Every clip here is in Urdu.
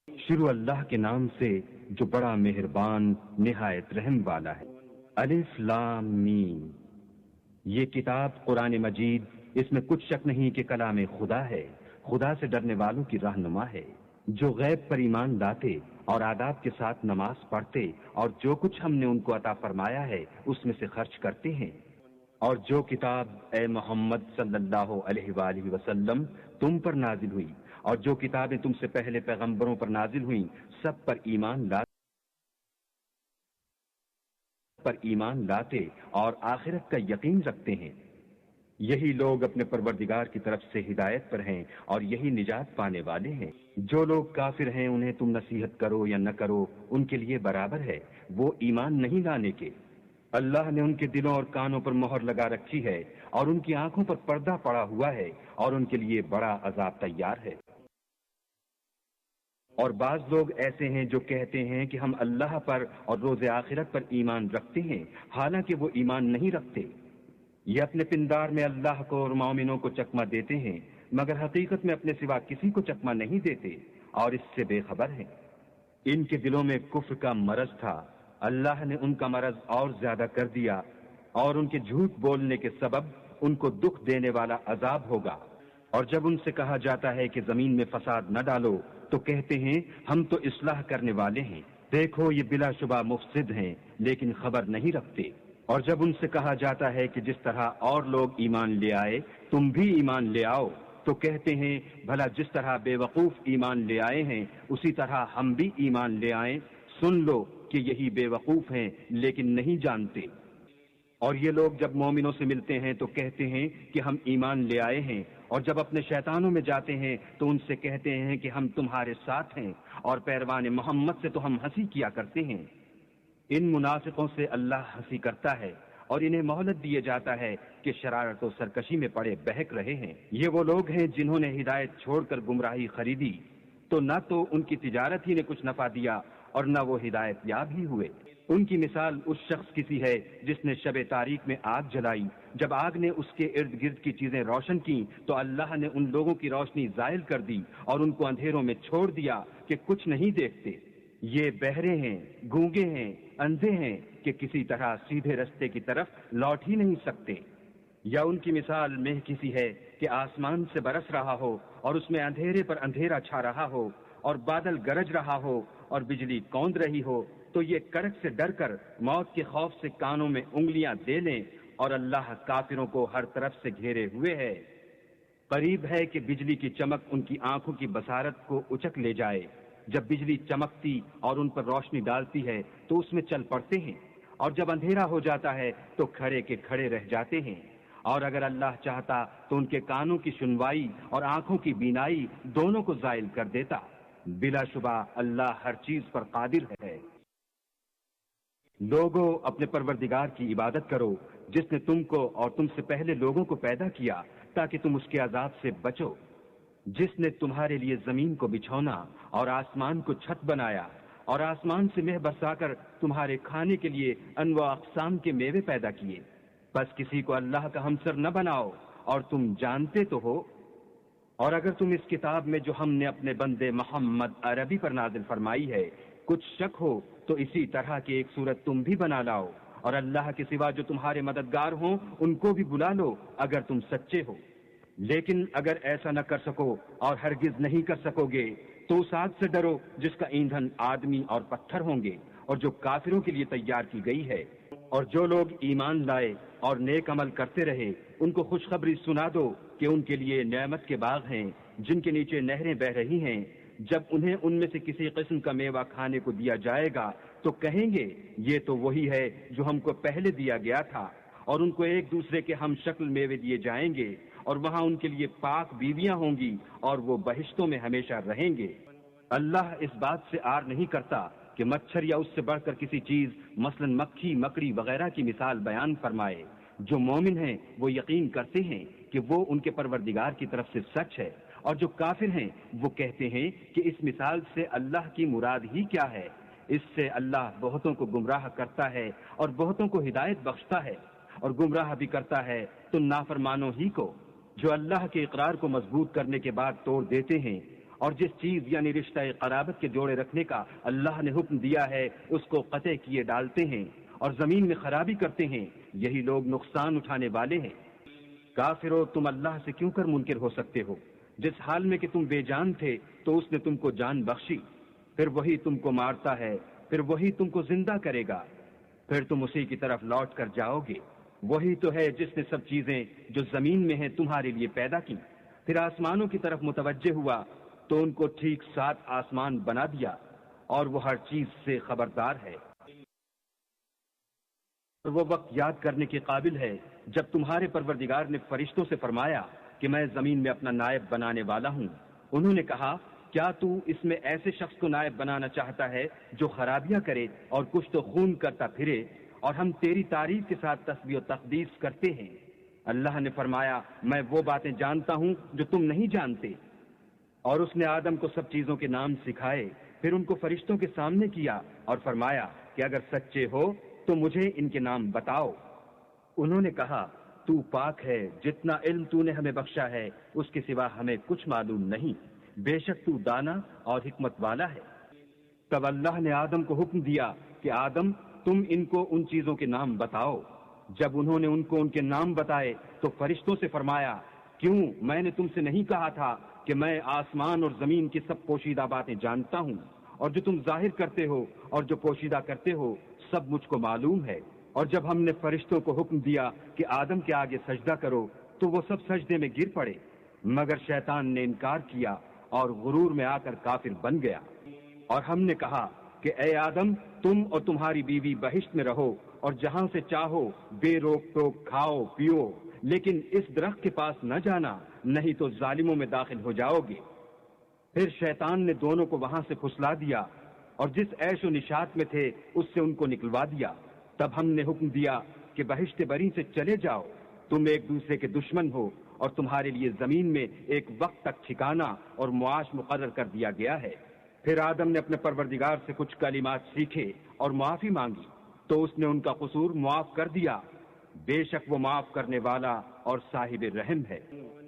شروع اللہ کے نام سے جو بڑا مہربان نہایت رحم والا ہے۔ الف لام میم، یہ کتاب قرآن مجید، اس میں کچھ شک نہیں کہ کلام خدا ہے، خدا سے ڈرنے والوں کی رہنما ہے، جو غیب پر ایمان لاتے اور آداب کے ساتھ نماز پڑھتے اور جو کچھ ہم نے ان کو عطا فرمایا ہے اس میں سے خرچ کرتے ہیں، اور جو کتاب اے محمد صلی اللہ علیہ وآلہ وسلم تم پر نازل ہوئی اور جو کتابیں تم سے پہلے پیغمبروں پر نازل ہوئیں سب پر ایمان لاتے اور آخرت کا یقین رکھتے ہیں، یہی لوگ اپنے پروردگار کی طرف سے ہدایت پر ہیں اور یہی نجات پانے والے ہیں۔ جو لوگ کافر ہیں انہیں تم نصیحت کرو یا نہ کرو ان کے لیے برابر ہے، وہ ایمان نہیں لانے کے۔ اللہ نے ان کے دلوں اور کانوں پر مہر لگا رکھی ہے اور ان کی آنکھوں پر پردہ پڑا ہوا ہے اور ان کے لیے بڑا عذاب تیار ہے۔ اور بعض لوگ ایسے ہیں جو کہتے ہیں کہ ہم اللہ پر اور روز آخرت پر ایمان رکھتے ہیں، حالانکہ وہ ایمان نہیں رکھتے۔ یہ اپنے پندار میں اللہ کو اور مومنوں کو چکمہ دیتے ہیں، مگر حقیقت میں اپنے سوا کسی کو چکمہ نہیں دیتے اور اس سے بے خبر ہیں۔ ان کے دلوں میں کفر کا مرض تھا، اللہ نے ان کا مرض اور زیادہ کر دیا، اور ان کے جھوٹ بولنے کے سبب ان کو دکھ دینے والا عذاب ہوگا۔ اور جب ان سے کہا جاتا ہے کہ زمین میں فساد نہ ڈالو تو کہتے ہیں ہم تو اصلاح کرنے والے ہیں، دیکھو یہ بلا شبہ مفسد ہیں لیکن خبر نہیں رکھتے۔ اور جب ان سے کہا جاتا ہے کہ جس طرح اور لوگ ایمان لے آئے تم بھی ایمان لے آؤ تو کہتے ہیں بھلا جس طرح بے وقوف ایمان لے آئے ہیں اسی طرح ہم بھی ایمان لے آئیں، سن لو کہ یہی بے وقوف ہیں لیکن نہیں جانتے۔ اور یہ لوگ جب مومنوں سے ملتے ہیں تو کہتے ہیں کہ ہم ایمان لے آئے ہیں، اور جب اپنے شیطانوں میں جاتے ہیں تو ان سے کہتے ہیں کہ ہم تمہارے ساتھ ہیں، اور پیروان محمد سے تو ہم ہنسی کیا کرتے ہیں۔ ان منافقوں سے اللہ ہنسی کرتا ہے اور انہیں مہلت دیے جاتا ہے کہ شرارت و سرکشی میں پڑے بہک رہے ہیں۔ یہ وہ لوگ ہیں جنہوں نے ہدایت چھوڑ کر گمراہی خریدی، تو نہ تو ان کی تجارت ہی نے کچھ نفع دیا اور نہ وہ ہدایت یاب ہی ہوئے۔ ان کی مثال اس شخص کی سی ہے جس نے شب تاریک میں آگ جلائی، جب آگ نے اس کے ارد گرد کی چیزیں روشن کی تو اللہ نے ان لوگوں کی روشنی زائل کر دی اور ان کو اندھیروں میں چھوڑ دیا کہ کچھ نہیں دیکھتے۔ یہ بہرے ہیں، گونگے ہیں، اندھے ہیں کہ کسی طرح سیدھے رستے کی طرف لوٹ ہی نہیں سکتے۔ یا ان کی مثال مہ کسی ہے کہ آسمان سے برس رہا ہو اور اس میں اندھیرے پر اندھیرا چھا رہا ہو اور بادل گرج رہا ہو اور بجلی کوند رہی ہو، تو یہ کڑک سے ڈر کر موت کے خوف سے کانوں میں انگلیاں دے لیں، اور اللہ کافروں کو ہر طرف سے گھیرے ہوئے ہے۔ قریب ہے کہ بجلی کی چمک ان کی آنکھوں کی بصارت کو اچک لے جائے۔ جب بجلی چمکتی اور ان پر روشنی ڈالتی ہے تو اس میں چل پڑتے ہیں، اور جب اندھیرا ہو جاتا ہے تو کھڑے کے کھڑے رہ جاتے ہیں۔ اور اگر اللہ چاہتا تو ان کے کانوں کی سنوائی اور آنکھوں کی بینائی دونوں کو زائل کر دیتا۔ بلا شبہ اللہ ہر چیز پر قادر ہے۔ لوگوں اپنے پروردگار کی عبادت کرو جس نے تم کو اور تم سے پہلے لوگوں کو پیدا کیا تاکہ تم اس کے عذاب سے بچو، جس نے تمہارے لیے زمین کو بچھونا اور آسمان کو چھت بنایا اور آسمان سے مہ برسا کر تمہارے کھانے کے لیے انواع اقسام کے میوے پیدا کیے، بس کسی کو اللہ کا ہمسر نہ بناؤ اور تم جانتے تو ہو۔ اور اگر تم اس کتاب میں جو ہم نے اپنے بندے محمد عربی پر نازل فرمائی ہے کچھ شک ہو تو اسی طرح کی ایک صورت تم بھی بنا لاؤ، اور اللہ کے سوا جو تمہارے مددگار ہوں ان کو بھی بلا لو اگر تم سچے ہو۔ لیکن اگر ایسا نہ کر سکو اور ہرگز نہیں کر سکو گے تو اس آگ سے ڈرو جس کا ایندھن آدمی اور پتھر ہوں گے اور جو کافروں کے لیے تیار کی گئی ہے۔ اور جو لوگ ایمان لائے اور نیک عمل کرتے رہے ان کو خوشخبری سنا دو کہ ان کے لیے نعمت کے باغ ہیں جن کے نیچے نہریں بہ رہی ہیں، جب انہیں ان میں سے کسی قسم کا میوہ کھانے کو دیا جائے گا تو کہیں گے یہ تو وہی ہے جو ہم کو پہلے دیا گیا تھا، اور ان کو ایک دوسرے کے ہم شکل میوے دیے جائیں گے، اور وہاں ان کے لیے پاک بیویاں ہوں گی اور وہ بہشتوں میں ہمیشہ رہیں گے۔ اللہ اس بات سے آر نہیں کرتا کہ مچھر یا اس سے بڑھ کر کسی چیز مثلا مکھی مکڑی وغیرہ کی مثال بیان فرمائے۔ جو مومن ہیں وہ یقین کرتے ہیں کہ وہ ان کے پروردگار کی طرف سے سچ ہے، اور جو کافر ہیں وہ کہتے ہیں کہ اس مثال سے اللہ کی مراد ہی کیا ہے۔ اس سے اللہ بہتوں کو گمراہ کرتا ہے اور بہتوں کو ہدایت بخشتا ہے، اور گمراہ بھی کرتا ہے تو نافرمانوں ہی کو، جو اللہ کے اقرار کو مضبوط کرنے کے بعد توڑ دیتے ہیں اور جس چیز یعنی رشتہ قرابت کے جوڑے رکھنے کا اللہ نے حکم دیا ہے اس کو قطع کیے ڈالتے ہیں اور زمین میں خرابی کرتے ہیں، یہی لوگ نقصان اٹھانے والے ہیں۔ کافرو، تم اللہ سے کیوں کر منکر ہو سکتے ہو؟ جس حال میں کہ تم بے جان تھے تو اس نے تم کو جان بخشی، پھر وہی تم کو مارتا ہے، پھر وہی تم کو زندہ کرے گا، پھر تم اسی کی طرف لوٹ کر جاؤ گے۔ وہی تو ہے جس نے سب چیزیں جو زمین میں ہیں تمہارے لیے پیدا کی، پھر آسمانوں کی طرف متوجہ ہوا تو ان کو ٹھیک 7 آسمان بنا دیا، اور وہ ہر چیز سے خبردار ہے۔ وہ وقت یاد کرنے کے قابل ہے جب تمہارے پروردگار نے فرشتوں سے فرمایا کہ میں زمین میں اپنا نائب بنانے والا ہوں۔ انہوں نے کہا، کیا تو اس میں ایسے شخص کو نائب بنانا چاہتا ہے جو خرابیاں کرے اور کچھ تو خون کرتا پھرے، اور ہم تیری تعریف کے ساتھ تسبیح و تقدیس کرتے ہیں؟ اللہ نے فرمایا، میں وہ باتیں جانتا ہوں جو تم نہیں جانتے۔ اور اس نے آدم کو سب چیزوں کے نام سکھائے، پھر ان کو فرشتوں کے سامنے کیا اور فرمایا کہ اگر سچے ہو تو مجھے ان کے نام بتاؤ۔ انہوں نے کہا، تو پاک ہے، جتنا علم تو نے ہمیں بخشا ہے اس کے سوا ہمیں کچھ معلوم نہیں، بے شک تو دانا اور حکمت والا ہے۔ تب اللہ نے آدم کو حکم دیا کہ آدم، تم ان کو ان چیزوں کے نام بتاؤ۔ جب انہوں نے ان کو ان کے نام بتائے تو فرشتوں سے فرمایا، کیوں میں نے تم سے نہیں کہا تھا کہ میں آسمان اور زمین کی سب پوشیدہ باتیں جانتا ہوں، اور جو تم ظاہر کرتے ہو اور جو پوشیدہ کرتے ہو سب مجھ کو معلوم ہے۔ اور جب ہم نے فرشتوں کو حکم دیا کہ آدم کے آگے سجدہ کرو تو وہ سب سجدے میں گر پڑے، مگر شیطان نے انکار کیا اور غرور میں آ کر کافر بن گیا۔ اور ہم نے کہا کہ اے آدم، تم اور تمہاری بیوی بہشت میں رہو اور جہاں سے چاہو بے روک ٹوک کھاؤ پیو، لیکن اس درخت کے پاس نہ جانا، نہیں تو ظالموں میں داخل ہو جاؤ گے۔ پھر شیطان نے دونوں کو وہاں سے پھسلا دیا اور جس عیش و نشاط میں تھے اس سے ان کو نکلوا دیا۔ تب ہم نے حکم دیا کہ بہشت بری سے چلے جاؤ، تم ایک دوسرے کے دشمن ہو، اور تمہارے لیے زمین میں ایک وقت تک ٹھکانہ اور معاش مقرر کر دیا گیا ہے۔ پھر آدم نے اپنے پروردگار سے کچھ کلمات سیکھے اور معافی مانگی تو اس نے ان کا قصور معاف کر دیا، بے شک وہ معاف کرنے والا اور صاحب رحم ہے۔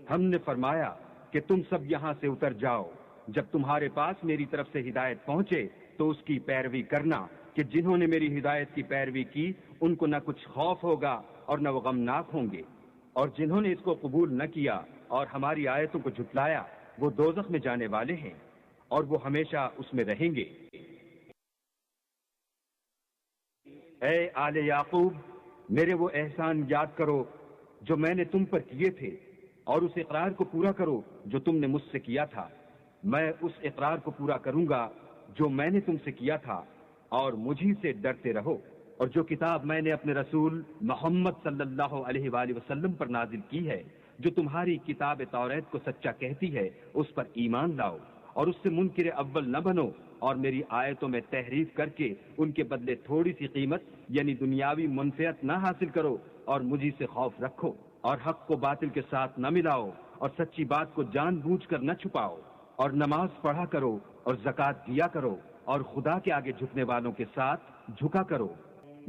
ہم نے فرمایا کہ تم سب یہاں سے اتر جاؤ، جب تمہارے پاس میری طرف سے ہدایت پہنچے تو اس کی پیروی کرنا، کہ جنہوں نے میری ہدایت کی پیروی کی ان کو نہ کچھ خوف ہوگا اور نہ وہ غمناک ہوں گے، اور جنہوں نے اس کو قبول نہ کیا اور ہماری آیتوں کو جھٹلایا وہ دوزخ میں جانے والے ہیں اور وہ ہمیشہ اس میں رہیں گے۔ اے آل یعقوب، میرے وہ احسان یاد کرو جو میں نے تم پر کیے تھے، اور اس اقرار کو پورا کرو جو تم نے مجھ سے کیا تھا۔ میں اس اقرار کو پورا کروں گا جو میں نے تم سے کیا تھا، اور مجھی سے ڈرتے رہو۔ اور جو کتاب میں نے اپنے رسول محمد صلی اللہ علیہ وآلہ وسلم پر نازل کی ہے، جو تمہاری کتاب توریت کو سچا کہتی ہے، اس پر ایمان لاؤ اور اس سے منکر اول نہ بنو، اور میری آیتوں میں تحریف کر کے ان کے بدلے تھوڑی سی قیمت یعنی دنیاوی منفعت نہ حاصل کرو، اور مجھی سے خوف رکھو، اور حق کو باطل کے ساتھ نہ ملاؤ، اور سچی بات کو جان بوجھ کر نہ چھپاؤ، اور نماز پڑھا کرو اور زکوٰۃ دیا کرو، اور خدا کے آگے جھکنے والوں کے ساتھ جھکا کرو۔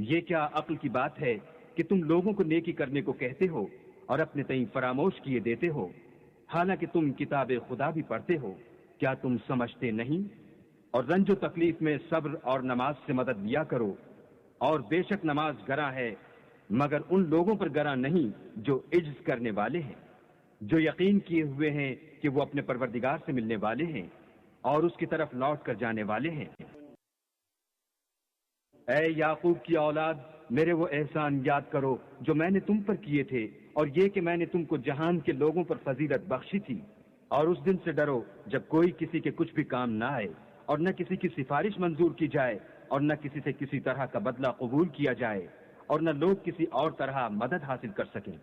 یہ کیا عقل کی بات ہے کہ تم لوگوں کو نیکی کرنے کو کہتے ہو اور اپنے تئیں فراموش کیے دیتے ہو، حالانکہ تم کتاب خدا بھی پڑھتے ہو؟ کیا تم سمجھتے نہیں؟ اور رنج و تکلیف میں صبر اور نماز سے مدد لیا کرو، اور بے شک نماز گراں ہے، مگر ان لوگوں پر گراں نہیں جو عجز کرنے والے ہیں، جو یقین کیے ہوئے ہیں کہ وہ اپنے پروردگار سے ملنے والے ہیں اور اس کی طرف لوٹ کر جانے والے ہیں۔ اے یعقوب کی اولاد، میرے وہ احسان یاد کرو جو میں نے تم پر کیے تھے، اور یہ کہ میں نے تم کو جہان کے لوگوں پر فضیلت بخشی تھی۔ اور اس دن سے ڈرو جب کوئی کسی کے کچھ بھی کام نہ آئے، اور نہ کسی کی سفارش منظور کی جائے، اور نہ کسی سے کسی طرح کا بدلہ قبول کیا جائے، اور نہ لوگ کسی اور طرح مدد حاصل کر سکیں۔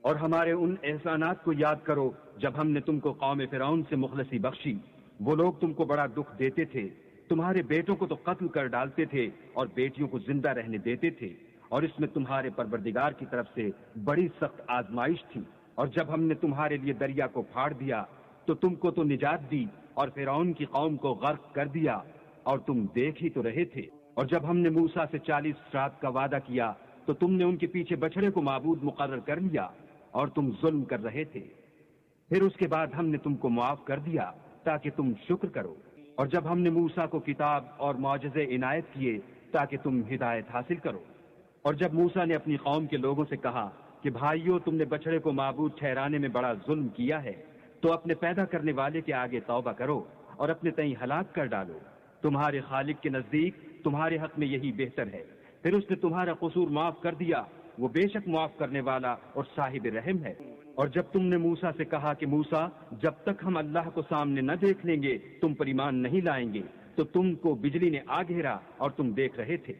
اور ہمارے ان احسانات کو یاد کرو جب ہم نے تم کو قوم فرعون سے مخلصی بخشی۔ وہ لوگ تم کو بڑا دکھ دیتے تھے، تمہارے بیٹوں کو تو قتل کر ڈالتے تھے اور بیٹیوں کو زندہ رہنے دیتے تھے، اور اس میں تمہارے پروردگار کی طرف سے بڑی سخت آزمائش تھی۔ اور جب ہم نے تمہارے لیے دریا کو پھاڑ دیا تو تم کو تو نجات دی، اور فرعون کی قوم کو غرق کر دیا، اور تم دیکھ ہی تو رہے تھے۔ اور جب ہم نے موسیٰ سے 40 رات کا وعدہ کیا تو تم نے ان کے پیچھے بچڑے کو معبود مقرر کر لیا، اور تم ظلم کر رہے تھے۔ پھر اس کے بعد ہم نے تم کو معاف کر دیا تاکہ تم شکر کرو، اور جب ہم نے موسیٰ کو کتاب اور معجزے عنایت کیے تاکہ تم ہدایت حاصل کرو۔ اور جب موسیٰ نے اپنی قوم کے لوگوں سے کہا کہ بھائیو، تم نے بچڑے کو معبود ٹھہرانے میں بڑا ظلم کیا ہے، تو اپنے پیدا کرنے والے کے آگے توبہ کرو اور اپنے تئیں ہلاک کر ڈالو، تمہارے خالق کے نزدیک تمہارے حق میں یہی بہتر ہے۔ پھر اس نے تمہارا قصور معاف کر دیا، وہ بے شک معاف کرنے والا اور صاحب رحم ہے۔ اور جب تم نے موسیٰ سے کہا کہ موسیٰ، جب تک ہم اللہ کو سامنے نہ دیکھ لیں گے تم پر ایمان نہیں لائیں گے، تو تم کو بجلی نے آ گھیرا اور تم دیکھ رہے تھے۔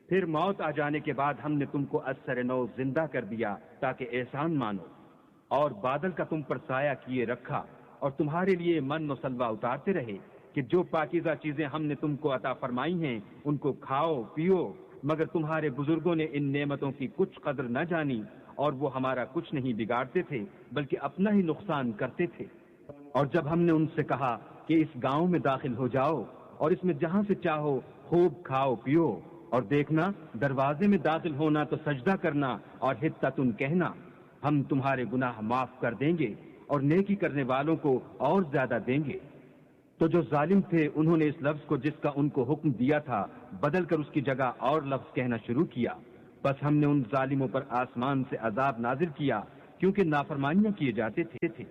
پھر موت آ جانے کے بعد ہم نے تم کو اثر نو زندہ کر دیا تاکہ احسان مانو، اور بادل کا تم پر سایہ کیے رکھا، اور تمہارے لیے من و سلوہ اتارتے رہے کہ جو پاکیزہ چیزیں ہم نے تم کو عطا فرمائی ہیں ان کو کھاؤ پیو، مگر تمہارے بزرگوں نے ان نعمتوں کی کچھ قدر نہ جانی، اور وہ ہمارا کچھ نہیں بگاڑتے تھے بلکہ اپنا ہی نقصان کرتے تھے۔ اور جب ہم نے ان سے کہا کہ اس گاؤں میں داخل ہو جاؤ اور اس میں جہاں سے چاہو خوب کھاؤ پیو، اور دیکھنا دروازے میں داخل ہونا تو سجدہ کرنا اور حطۃ کہنا، ہم تمہارے گناہ معاف کر دیں گے اور نیکی کرنے والوں کو اور زیادہ دیں گے۔ تو جو ظالم تھے انہوں نے اس لفظ کو جس کا ان کو حکم دیا تھا بدل کر اس کی جگہ اور لفظ کہنا شروع کیا، بس ہم نے ان ظالموں پر آسمان سے عذاب نازل کیا کیونکہ نافرمانیاں کیے جاتے تھے۔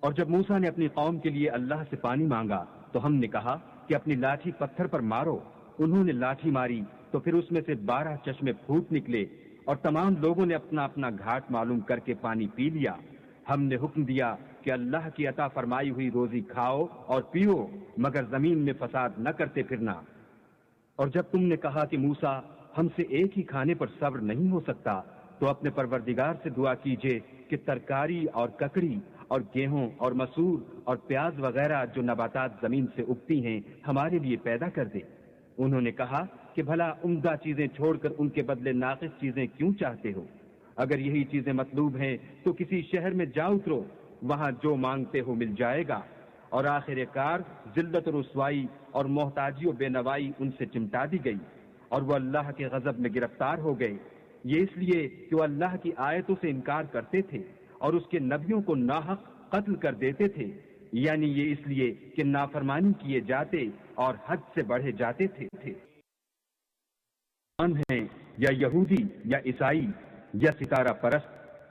اور جب موسیٰ نے اپنی قوم کے لیے اللہ سے پانی مانگا تو ہم نے کہا کہ اپنی لاٹھی پتھر پر مارو۔ انہوں نے لاٹھی ماری تو پھر اس میں سے 12 چشمے پھوٹ نکلے، اور تمام لوگوں نے اپنا اپنا گھاٹ معلوم کر کے پانی پی لیا۔ ہم نے حکم دیا کہ اللہ کی عطا فرمائی ہوئی روزی کھاؤ اور پیو، مگر زمین میں فساد نہ کرتے پھرنا۔ اور جب تم نے کہا کہ موسیٰ، ہم سے ایک ہی کھانے پر صبر نہیں ہو سکتا، تو اپنے پروردگار سے دعا کیجئے کہ ترکاری اور ککڑی اور گیہوں اور مسور اور پیاز وغیرہ جو نباتات زمین سے اگتی ہیں ہمارے لیے پیدا کر دے۔ انہوں نے کہا کہ بھلا عمدہ چیزیں چھوڑ کر ان کے بدلے ناقص چیزیں کیوں چاہتے ہو؟ اگر یہی چیزیں مطلوب ہیں تو کسی شہر میں جا اترو، وہاں جو مانگتے ہو مل جائے گا۔ اور آخر کار ذلت و رسوائی اور محتاجی و بے نوائی ان سے چمٹا دی گئی، اور وہ اللہ کے غضب میں گرفتار ہو گئے، یہ اس لیے کہ وہ اللہ کی آیتوں سے انکار کرتے تھے اور اس کے نبیوں کو ناحق قتل کر دیتے تھے، یعنی یہ اس لیے کہ نافرمانی کیے جاتے اور حد سے بڑھے جاتے تھے۔ ہیں یا یہودی یا عیسائی یا ستارہ پرست،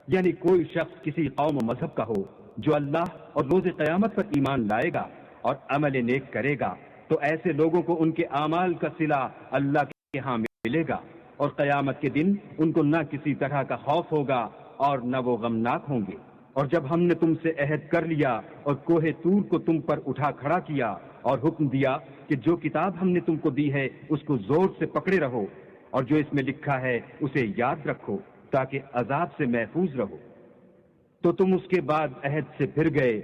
یعنی کوئی شخص کسی قوم و مذہب کا ہو جو اللہ اور روز قیامت پر ایمان لائے گا اور عمل نیک کرے گا، تو ایسے لوگوں کو ان کے اعمال کا صلہ اللہ کے ہاں ملے گا، اور قیامت کے دن ان کو نہ کسی طرح کا خوف ہوگا اور نہ وہ غمناک ہوں گے۔ اور جب ہم نے تم سے عہد کر لیا اور کوہ طور کو تم پر اٹھا کھڑا کیا اور حکم دیا کہ جو کتاب ہم نے تم کو دی ہے اس کو زور سے پکڑے رہو، اور جو اس میں لکھا ہے اسے یاد رکھو تاکہ عذاب سے محفوظ رہو، تو تم اس کے بعد عہد سے پھر گئے،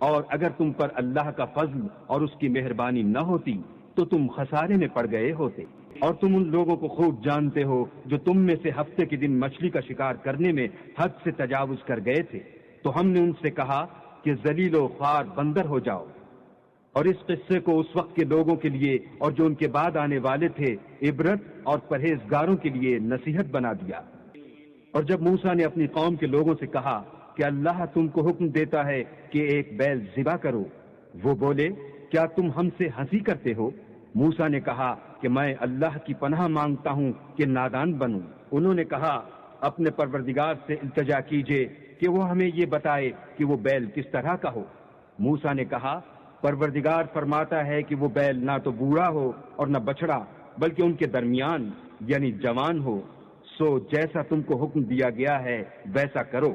اور اگر تم پر اللہ کا فضل اور اس کی مہربانی نہ ہوتی تو تم خسارے میں پڑ گئے ہوتے۔ اور تم ان لوگوں کو خوب جانتے ہو جو تم میں سے ہفتے کے دن مچھلی کا شکار کرنے میں حد سے تجاوز کر گئے تھے، تو ہم نے ان سے کہا کہ ذلیل و خوار بندر ہو جاؤ، اور اس قصے کو اس وقت کے لوگوں کے لیے اور جو ان کے بعد آنے والے تھے عبرت اور پرہیزگاروں کے لیے نصیحت بنا دیا۔ اور جب موسیٰ نے اپنی قوم کے لوگوں سے کہا کہ اللہ تم کو حکم دیتا ہے کہ ایک بیل ذبح کرو، وہ بولے کیا تم ہم سے ہنسی کرتے ہو؟ موسیٰ نے کہا کہ میں اللہ کی پناہ مانگتا ہوں کہ نادان بنوں۔ انہوں نے کہا اپنے پروردگار سے التجا کیجئے کہ وہ ہمیں یہ بتائے کہ وہ بیل کس طرح کا ہو۔ موسیٰ نے کہا پروردگار فرماتا ہے کہ وہ بیل نہ تو بوڑھا ہو اور نہ بچڑا، بلکہ ان کے درمیان یعنی جوان ہو، سو جیسا تم کو حکم دیا گیا ہے ویسا کرو۔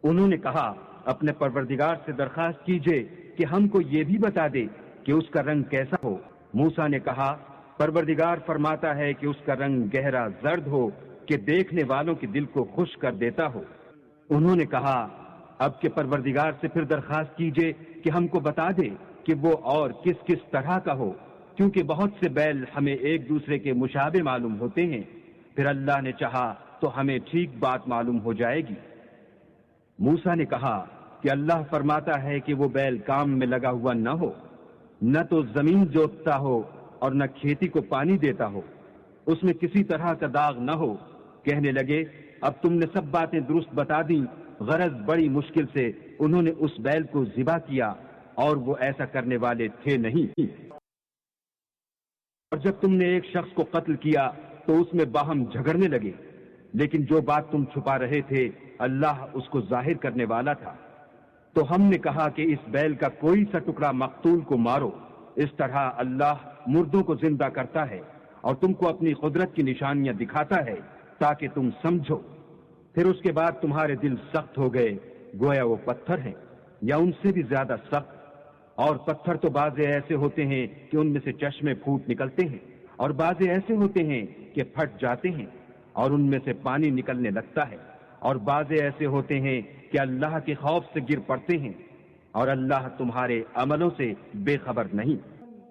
انہوں نے کہا اپنے پروردگار سے درخواست کیجئے کہ ہم کو یہ بھی بتا دے کہ اس کا رنگ کیسا ہو۔ موسیٰ نے کہا پروردگار فرماتا ہے کہ اس کا رنگ گہرا زرد ہو کہ دیکھنے والوں کے دل کو خوش کر دیتا ہو۔ انہوں نے کہا اب کے پروردگار سے پھر درخواست کیجئے کہ ہم کو بتا دے کہ وہ اور کس کس طرح کا ہو، کیونکہ بہت سے بیل ہمیں ایک دوسرے کے مشابہ معلوم ہوتے ہیں، پھر اللہ نے چاہا تو ہمیں ٹھیک بات معلوم ہو جائے گی۔ موسیٰ نے کہا کہ اللہ فرماتا ہے کہ وہ بیل کام میں لگا ہوا نہ ہو، نہ تو زمین جوتتا ہو اور نہ کھیتی کو پانی دیتا ہو، اس میں کسی طرح کا داغ نہ ہو۔ کہنے لگے اب تم نے سب باتیں درست بتا دیں، غرض بڑی مشکل سے انہوں نے اس بیل کو ذبح کیا اور وہ ایسا کرنے والے تھے نہیں۔ اور جب تم نے ایک شخص کو قتل کیا تو اس میں باہم جھگڑنے لگے، لیکن جو بات تم چھپا رہے تھے اللہ اس کو ظاہر کرنے والا تھا۔ تو ہم نے کہا کہ اس بیل کا کوئی سا ٹکڑا مقتول کو مارو، اس طرح اللہ مردوں کو زندہ کرتا ہے اور تم کو اپنی قدرت کی نشانیاں دکھاتا ہے تاکہ تم سمجھو۔ پھر اس کے بعد تمہارے دل سخت ہو گئے، گویا وہ پتھر ہیں یا ان سے بھی زیادہ سخت۔ اور پتھر تو بعضے ایسے ہوتے ہیں کہ ان میں سے چشمے پھوٹ نکلتے ہیں، اور بعضے ایسے ہوتے ہیں کہ پھٹ جاتے ہیں اور ان میں سے پانی نکلنے لگتا ہے، اور بعضے ایسے ہوتے ہیں کہ اللہ کے خوف سے گر پڑتے ہیں، اور اللہ تمہارے عملوں سے بے خبر نہیں۔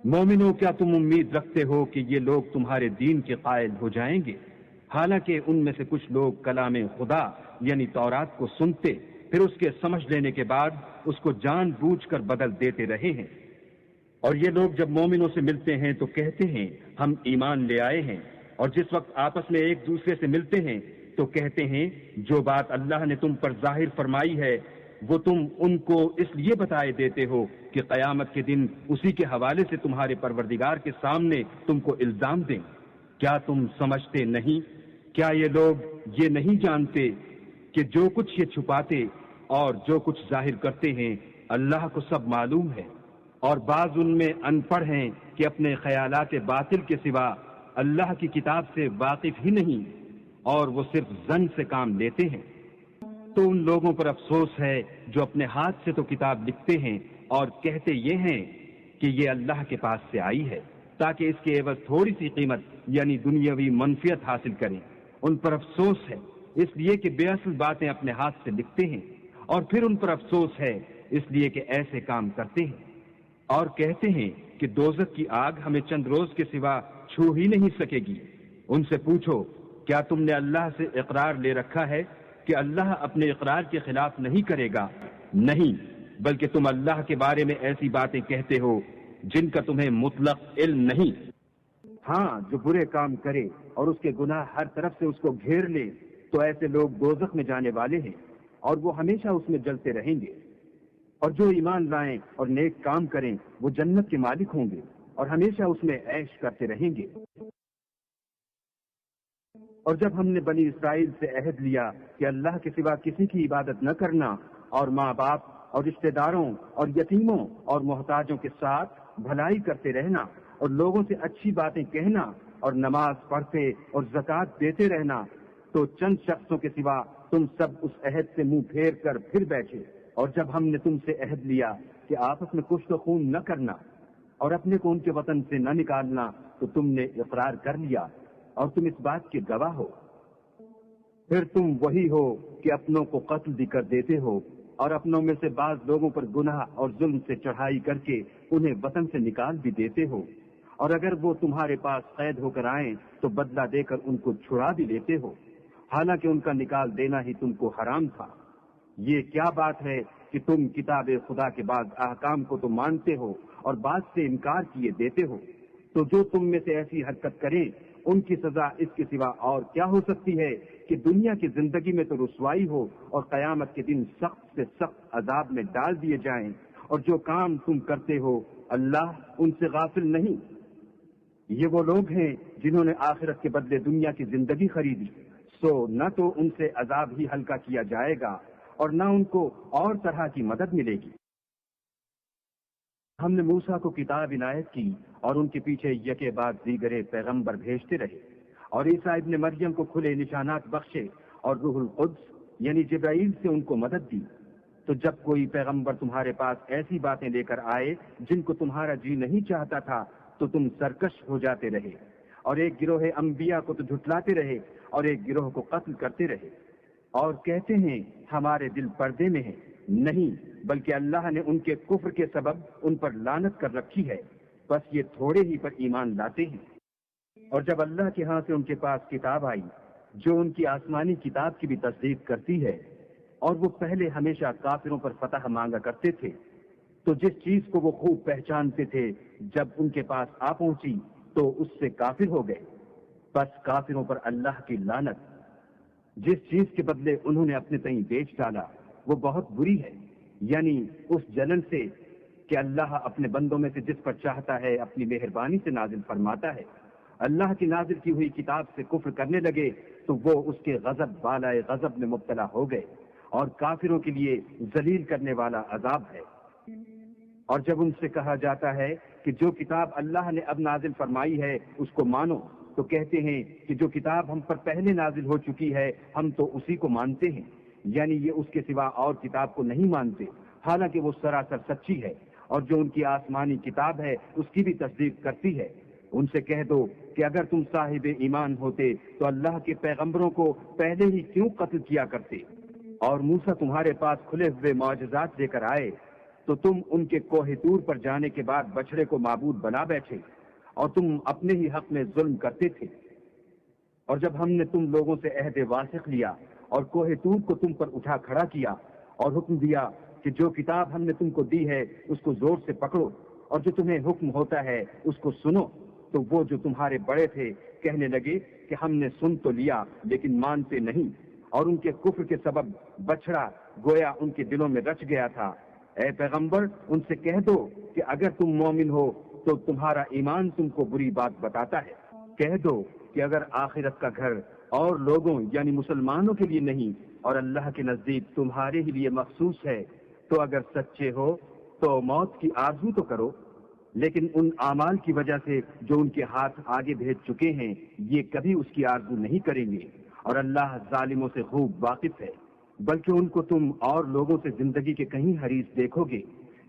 مومنوں، کیا تم امید رکھتے ہو کہ یہ لوگ تمہارے دین کے قائل ہو جائیں گے؟ حالانکہ ان میں سے کچھ لوگ کلام خدا یعنی تورات کو سنتے پھر اس کے سمجھ لینے کے بعد اس کو جان بوجھ کر بدل دیتے رہے ہیں۔ اور یہ لوگ جب مومنوں سے ملتے ہیں تو کہتے ہیں ہم ایمان لے آئے ہیں، اور جس وقت آپس میں ایک دوسرے سے ملتے ہیں تو کہتے ہیں جو بات اللہ نے تم پر ظاہر فرمائی ہے وہ تم ان کو اس لیے بتائے دیتے ہو کہ قیامت کے دن اسی کے حوالے سے تمہارے پروردگار کے سامنے تم کو الزام دیں۔ کیا تم سمجھتے نہیں؟ کیا یہ لوگ یہ نہیں جانتے کہ جو کچھ یہ چھپاتے اور جو کچھ ظاہر کرتے ہیں اللہ کو سب معلوم ہے؟ اور بعض ان میں ان پڑھ ہیں کہ اپنے خیالات باطل کے سوا اللہ کی کتاب سے واقف ہی نہیں، اور وہ صرف ظن سے کام لیتے ہیں۔ تو ان لوگوں پر افسوس ہے جو اپنے ہاتھ سے تو کتاب لکھتے ہیں اور کہتے یہ ہیں کہ یہ اللہ کے پاس سے آئی ہے تاکہ اس کے عوض تھوڑی سی قیمت یعنی دنیاوی منفیت حاصل کریں۔ ان پر افسوس ہے اس لیے کہ بے اصل باتیں اپنے ہاتھ سے لکھتے ہیں، اور پھر ان پر افسوس ہے اس لیے کہ ایسے کام کرتے ہیں، اور کہتے ہیں کہ دوزخ کی آگ ہمیں چند روز کے سوا چھو ہی نہیں سکے گی۔ ان سے پوچھو کیا تم نے اللہ سے اقرار لے رکھا ہے کہ اللہ اپنے اقرار کے خلاف نہیں کرے گا؟ نہیں، بلکہ تم اللہ کے بارے میں ایسی باتیں کہتے ہو جن کا تمہیں مطلق علم نہیں۔ ہاں، جو برے کام کرے اور اس کے گناہ ہر طرف سے اس کو گھیر لے تو ایسے لوگ دوزخ میں جانے والے ہیں اور وہ ہمیشہ اس میں جلتے رہیں گے۔ اور جو ایمان لائیں اور نیک کام کریں وہ جنت کے مالک ہوں گے اور ہمیشہ اس میں عیش کرتے رہیں گے۔ اور جب ہم نے بنی اسرائیل سے عہد لیا کہ اللہ کے سوا کسی کی عبادت نہ کرنا، اور ماں باپ اور رشتہ داروں اور یتیموں اور محتاجوں کے ساتھ بھلائی کرتے رہنا اور لوگوں سے اچھی باتیں کہنا اور نماز پڑھتے اور زکوٰۃ دیتے رہنا، تو چند شخصوں کے سوا تم سب اس عہد سے منہ پھیر کر پھر بیٹھے۔ اور جب ہم نے تم سے عہد لیا کہ آپس میں کشت و خون نہ کرنا اور اپنے کو ان کے وطن سے نہ نکالنا، تو تم نے اقرار کر لیا اور تم اس بات کے گواہ ہو۔ پھر تم وہی ہو کہ اپنوں کو قتل بھی کر دیتے ہو اور اپنوں میں سے بعض لوگوں پر گناہ اور ظلم سے چڑھائی کر کے انہیں وطن سے نکال بھی دیتے ہو، اور اگر وہ تمہارے پاس قید ہو کر آئیں تو بدلہ دے کر ان کو چھڑا بھی لیتے ہو، حالانکہ ان کا نکال دینا ہی تم کو حرام تھا۔ یہ کیا بات ہے کہ تم کتاب خدا کے بعض احکام کو تو مانتے ہو اور بعض سے انکار کیے دیتے ہو؟ تو جو تم میں سے ایسی حرکت کریں ان کی سزا اس کے سوا اور کیا ہو سکتی ہے کہ دنیا کی زندگی میں تو رسوائی ہو اور قیامت کے دن سخت سے سخت عذاب میں ڈال دیے جائیں، اور جو کام تم کرتے ہو اللہ ان سے غافل نہیں۔ یہ وہ لوگ ہیں جنہوں نے آخرت کے بدلے دنیا کی زندگی خریدی، سو نہ تو ان سے عذاب ہی ہلکا کیا جائے گا اور نہ ان کو اور طرح کی مدد ملے گی۔ ہم نے موسیٰ کو کتاب عنایت کی اور ان کے پیچھے یکے بعد دیگرے پیغمبر بھیجتے رہے، اور عیسیٰ ابن مریم کو کھلے نشانات بخشے اور روح القدس یعنی جبرائیل سے ان کو مدد دی۔ تو جب کوئی پیغمبر تمہارے پاس ایسی باتیں لے کر آئے جن کو تمہارا جی نہیں چاہتا تھا تو تم سرکش ہو جاتے رہے، اور ایک گروہ انبیاء کو تو جھٹلاتے رہے اور ایک گروہ کو قتل کرتے رہے، اور کہتے ہیں ہمارے دل پردے میں ہیں۔ نہیں، بلکہ اللہ نے ان کے کفر کے سبب ان پر لعنت کر رکھی ہے، بس یہ تھوڑے ہی پر ایمان لاتے ہیں۔ اور جب اللہ کے ہاں سے ان کے پاس کتاب آئی جو ان کی آسمانی کتاب کی بھی تصدیق کرتی ہے، اور وہ پہلے ہمیشہ کافروں پر فتح مانگا کرتے تھے، تو جس چیز کو وہ خوب پہچانتے تھے جب ان کے پاس آ پہنچی تو اس سے کافر ہو گئے، بس کافروں پر اللہ کی لعنت۔ جس چیز کے بدلے انہوں نے اپنے تئیں بیچ ڈالا وہ بہت بری ہے، یعنی اس جلن سے کہ اللہ اپنے بندوں میں سے جس پر چاہتا ہے اپنی مہربانی سے نازل فرماتا ہے۔ اللہ کی نازل کی ہوئی کتاب سے کفر کرنے لگے تو وہ اس کے غضب بالائے غضب میں مبتلا ہو گئے، اور کافروں کے لیے ذلیل کرنے والا عذاب ہے۔ اور جب ان سے کہا جاتا ہے کہ جو کتاب اللہ نے اب نازل فرمائی ہے اس کو مانو، تو کہتے ہیں کہ جو کتاب ہم پر پہلے نازل ہو چکی ہے ہم تو اسی کو مانتے ہیں، یعنی یہ اس کے سوا اور کتاب کو نہیں مانتے، حالانکہ وہ سراسر سچی ہے، اور جو ان کی آسمانی کتاب ہے اس کی بھی تصدیق کرتی ہے۔ ان سے کہہ دو کہ اگر تم صاحب ایمان ہوتے تو اللہ کے پیغمبروں کو پہلے ہی کیوں قتل کیا کرتے، اور موسیٰ تمہارے پاس کھلے ہوئے معجزات لے کر آئے تو تم ان کے کوہ طور پر جانے کے بعد بچڑے کو معبود بنا بیٹھے، اور تم اپنے ہی حق میں ظلم کرتے تھے۔ اور جب ہم نے تم لوگوں سے عہد واثق لیا اور کوہ طور کو تم پر اٹھا کھڑا کیا اور حکم دیا کہ جو کتاب ہم نے تم کو دی ہے اس کو زور سے پکڑو، اور جو تمہیں حکم ہوتا ہے اس کو سنو، تو وہ جو تمہارے بڑے تھے کہنے لگے کہ ہم نے سن تو لیا لیکن مانتے نہیں، اور ان کے کفر کے سبب بچڑا گویا ان کے دلوں میں رچ گیا تھا۔ اے پیغمبر ان سے کہہ دو کہ اگر تم مومن ہو تو تمہارا ایمان تم کو بری بات بتاتا ہے۔ کہہ دو کہ اگر آخرت کا گھر اور لوگوں یعنی مسلمانوں کے لیے نہیں اور اللہ کے نزدیک تمہارے ہی لیے مخصوص ہے تو اگر سچے ہو تو موت کی آرزو تو کرو، لیکن ان اعمال کی وجہ سے جو ان کے ہاتھ آگے بھیج چکے ہیں یہ کبھی اس کی آرزو نہیں کریں گے، اور اللہ ظالموں سے خوب واقف ہے۔ بلکہ ان کو تم اور لوگوں سے زندگی کے کہیں حریص دیکھو گے،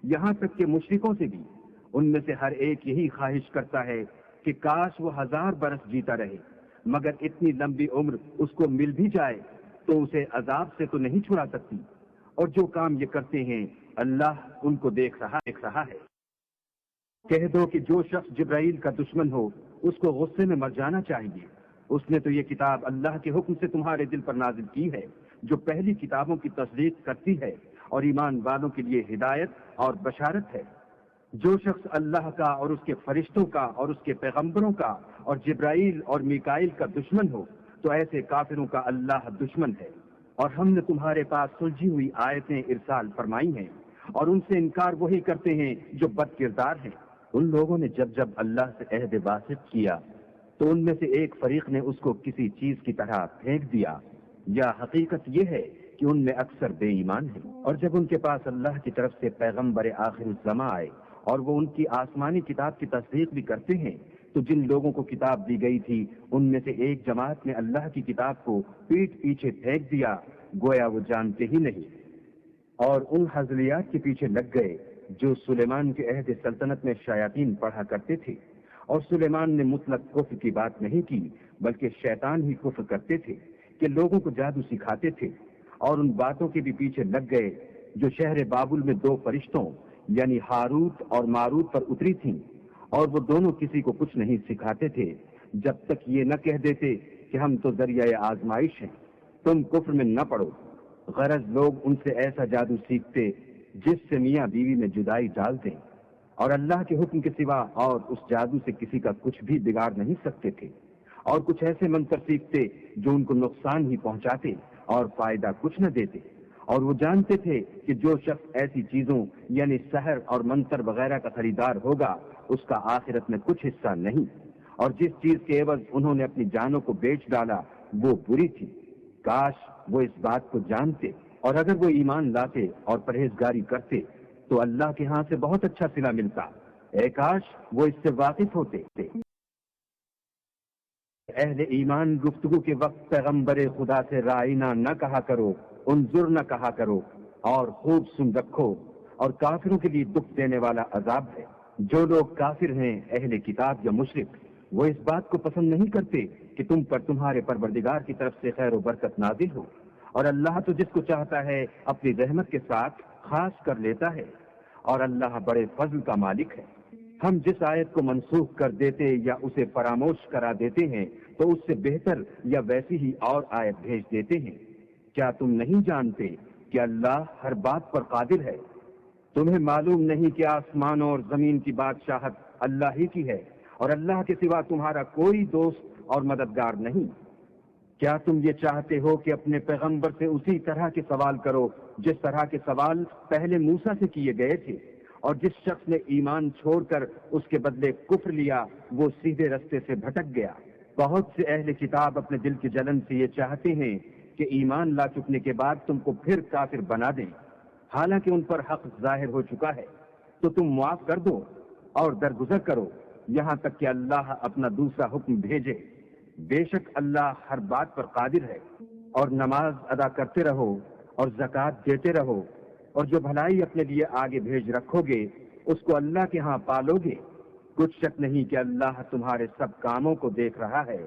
یہاں تک کہ مشرکوں سے بھی۔ ان میں سے ہر ایک یہی خواہش کرتا ہے کہ کاش وہ 1000 برس جیتا رہے، مگر اتنی لمبی عمر اس کو مل بھی جائے تو اسے عذاب سے تو نہیں چھڑا سکتی، اور جو کام یہ کرتے ہیں اللہ ان کو دیکھ رہا ہے۔ کہہ دو کہ جو شخص جبرائیل کا دشمن ہو اس کو غصے میں مر جانا چاہیے، اس نے تو یہ کتاب اللہ کے حکم سے تمہارے دل پر نازل کی ہے جو پہلی کتابوں کی تصدیق کرتی ہے اور ایمان والوں کے لیے ہدایت اور بشارت ہے۔ جو شخص اللہ کا اور اس کے فرشتوں کا اور اس کے پیغمبروں کا اور جبرائیل اور میکائیل کا دشمن ہو تو ایسے کافروں کا اللہ دشمن ہے۔ اور ہم نے تمہارے پاس سلجھی ہوئی آیتیں ارسال فرمائی ہیں، اور ان سے انکار وہی کرتے ہیں جو بد کردار ہیں۔ ان لوگوں نے جب اللہ سے عہد واثق کیا تو ان میں سے ایک فریق نے اس کو کسی چیز کی طرح پھینک دیا، یا حقیقت یہ ہے کہ ان میں اکثر بے ایمان ہیں۔ اور جب ان کے پاس اللہ کی طرف سے پیغمبر آخر الزماں آئے اور وہ ان کی آسمانی کتاب کی تصدیق بھی کرتے ہیں تو جن لوگوں کو کتاب دی گئی تھی ان میں سے ایک جماعت نے اللہ کی کتاب کو پیٹھ پیچھے پھینک دیا گویا وہ جانتے ہی نہیں، اور ان حضلیات کے پیچھے لگ گئے جو سلیمان کے عہد سلطنت میں شیاطین پڑھا کرتے تھے۔ اور سلیمان نے مطلق کفر کی بات نہیں کی بلکہ شیطان ہی کفر کرتے تھے کہ لوگوں کو جادو سکھاتے تھے، اور ان باتوں کے بھی پیچھے لگ گئے جو شہر بابل میں 2 فرشتوں یعنی ہاروت اور ماروت پر اتری تھیں، اور وہ دونوں کسی کو کچھ نہیں سکھاتے تھے جب تک یہ نہ کہہ دیتے کہ ہم تو ذریعہ آزمائش ہیں، تم کفر میں نہ پڑو۔ غرض لوگ ان سے ایسا جادو سیکھتے جس سے میاں بیوی میں جدائی ڈال دیں، اور اللہ کے حکم کے سوا اور اس جادو سے کسی کا کچھ بھی بگاڑ نہیں سکتے تھے، اور کچھ ایسے منتر سیکھتے جو ان کو نقصان ہی پہنچاتے اور فائدہ کچھ نہ دیتے، اور وہ جانتے تھے کہ جو شخص ایسی چیزوں یعنی سحر اور منتر وغیرہ کا خریدار ہوگا اس کا آخرت میں کچھ حصہ نہیں، اور جس چیز کے عوض انہوں نے اپنی جانوں کو بیچ ڈالا وہ بری تھی۔ کاش وہ اس بات کو جانتے، اور اگر وہ ایمان لاتے اور پرہیزگاری کرتے تو اللہ کے ہاں سے بہت اچھا صلہ ملتا۔ اے کاش وہ اس سے واقف ہوتے۔ اہل ایمان گفتگو کے وقت پیغمبر خدا سے رائنا نہ کہا کرو، انظر نہ کہا کرو، اور خوب سن رکھو، اور کافروں کے لیے دکھ دینے والا عذاب ہے۔ جو لوگ کافر ہیں اہل کتاب یا مشرک وہ اس بات کو پسند نہیں کرتے کہ تم پر تمہارے پروردگار کی طرف سے خیر و برکت نازل ہو، اور اللہ تو جس کو چاہتا ہے اپنی رحمت کے ساتھ خاص کر لیتا ہے، اور اللہ بڑے فضل کا مالک ہے۔ ہم جس آیت کو منسوخ کر دیتے یا اسے فراموش کرا دیتے ہیں تو اس سے بہتر یا ویسی ہی اور آیت بھیج دیتے ہیں۔ کیا تم نہیں جانتے کہ اللہ ہر بات پر قادر ہے؟ تمہیں معلوم نہیں کہ آسمانوں اور زمین کی بادشاہت اللہ ہی کی ہے، اور اللہ کے سوا تمہارا کوئی دوست اور مددگار نہیں۔ کیا تم یہ چاہتے ہو کہ اپنے پیغمبر سے اسی طرح کے سوال کرو جس طرح کے سوال پہلے موسیٰ سے کیے گئے تھے؟ اور جس شخص نے ایمان چھوڑ کر اس کے بدلے کفر لیا وہ سیدھے رستے سے بھٹک گیا۔ بہت سے اہل کتاب اپنے دل کی جلن سے یہ چاہتے ہیں کہ ایمان لا چکنے کے بعد تم کو پھر کافر بنا دیں، حالانکہ ان پر حق ظاہر ہو چکا ہے۔ تو تم معاف کر دو اور درگزر کرو یہاں تک کہ اللہ اپنا دوسرا حکم بھیجے۔ بے شک اللہ ہر بات پر قادر ہے۔ اور نماز ادا کرتے رہو اور زکوٰۃ دیتے رہو، اور جو بھلائی اپنے لیے آگے بھیج رکھو گے اس کو اللہ کے ہاں پالو گے۔ کچھ شک نہیں کہ اللہ تمہارے سب کاموں کو دیکھ رہا ہے۔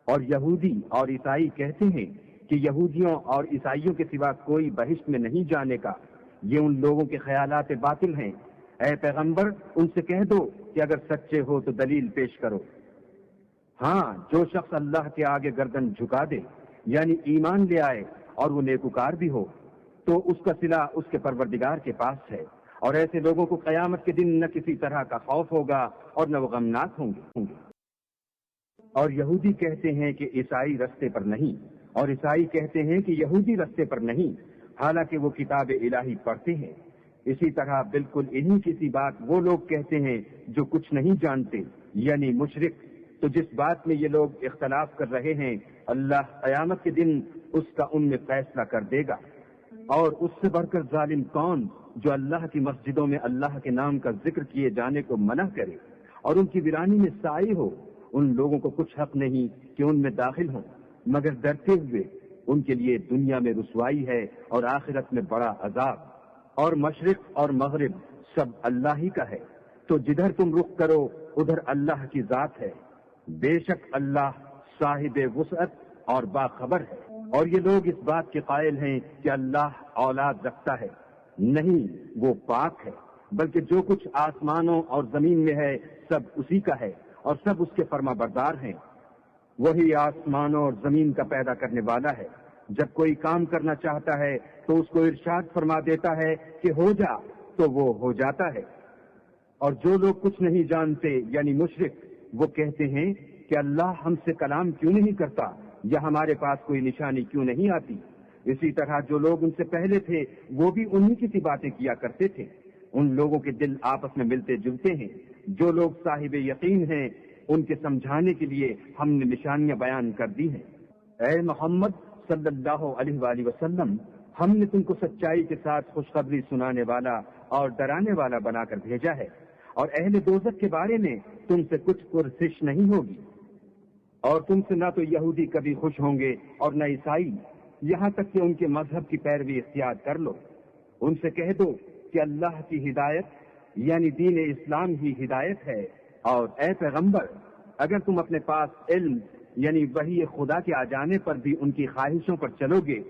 اور یہودی اور عیسائی کہتے ہیں کہ یہودیوں اور عیسائیوں کے سوا کوئی بہشت میں نہیں جانے کا۔ یہ ان لوگوں کے خیالات باطل ہیں۔ اے پیغمبر ان سے کہہ دو کہ اگر سچے ہو تو دلیل پیش کرو۔ ہاں، جو شخص اللہ کے آگے گردن جھکا دے یعنی ایمان لے آئے اور وہ نیکوکار بھی ہو تو اس کا صلہ اس کے پروردگار کے پاس ہے، اور ایسے لوگوں کو قیامت کے دن نہ کسی طرح کا خوف ہوگا اور نہ وہ غمناک ہوں گے۔ اور یہودی کہتے ہیں کہ عیسائی رستے پر نہیں، اور عیسائی کہتے ہیں کہ یہودی رستے پر نہیں، حالانکہ وہ کتاب الہی پڑھتے ہیں۔ اسی طرح بالکل انہی کسی بات وہ لوگ کہتے ہیں جو کچھ نہیں جانتے یعنی مشرک۔ تو جس بات میں یہ لوگ اختلاف کر رہے ہیں اللہ قیامت کے دن اس کا ان میں فیصلہ کر دے گا۔ اور اس سے بڑھ کر ظالم کون جو اللہ کی مسجدوں میں اللہ کے نام کا ذکر کیے جانے کو منع کرے اور ان کی ویرانی میں سائی ہو؟ ان لوگوں کو کچھ حق نہیں کہ ان میں داخل ہوں، مگر ڈرتے ہوئے ان کے لیے دنیا میں رسوائی ہے اور آخرت میں بڑا عذاب۔ اور مشرق اور مغرب سب اللہ ہی کا ہے، تو جدھر تم رخ کرو ادھر اللہ کی ذات ہے۔ بے شک اللہ صاحب وسعت اور باخبر ہے۔ اور یہ لوگ اس بات کے قائل ہیں کہ اللہ اولاد رکھتا ہے، نہیں، وہ پاک ہے، بلکہ جو کچھ آسمانوں اور زمین میں ہے سب اسی کا ہے اور سب اس کے فرما بردار ہیں۔ وہی آسمانوں اور زمین کا پیدا کرنے والا ہے، جب کوئی کام کرنا چاہتا ہے تو اس کو ارشاد فرما دیتا ہے کہ ہو جا، تو وہ ہو جاتا ہے۔ اور جو لوگ کچھ نہیں جانتے یعنی مشرک وہ کہتے ہیں کہ اللہ ہم سے کلام کیوں نہیں کرتا یا ہمارے پاس کوئی نشانی کیوں نہیں آتی۔ اسی طرح جو لوگ ان سے پہلے تھے وہ بھی انہی کی سی باتیں کیا کرتے تھے۔ ان لوگوں کے دل آپس میں ملتے جلتے ہیں۔ جو لوگ صاحب یقین ہیں ان کے سمجھانے کے لیے ہم نے نشانیاں بیان کر دی ہیں۔ اے محمد صلی اللہ علیہ وآلہ وسلم، ہم نے تم کو سچائی کے ساتھ خوشخبری سنانے والا اور ڈرانے والا بنا کر بھیجا ہے، اور اہل دوزخ کے بارے میں تم سے کچھ پرسش نہیں ہوگی۔ اور تم سے نہ تو یہودی کبھی خوش ہوں گے اور نہ عیسائی، یہاں تک کہ ان کے مذہب کی پیروی اختیار کر لو۔ ان سے کہہ دو کہ اللہ کی ہدایت یعنی دین اسلام ہی ہدایت ہے، اور اے پیغمبر اگر تم اپنے پاس علم یعنی وحی خدا کے آ جانے پر بھی ان کی خواہشوں پر چلو گے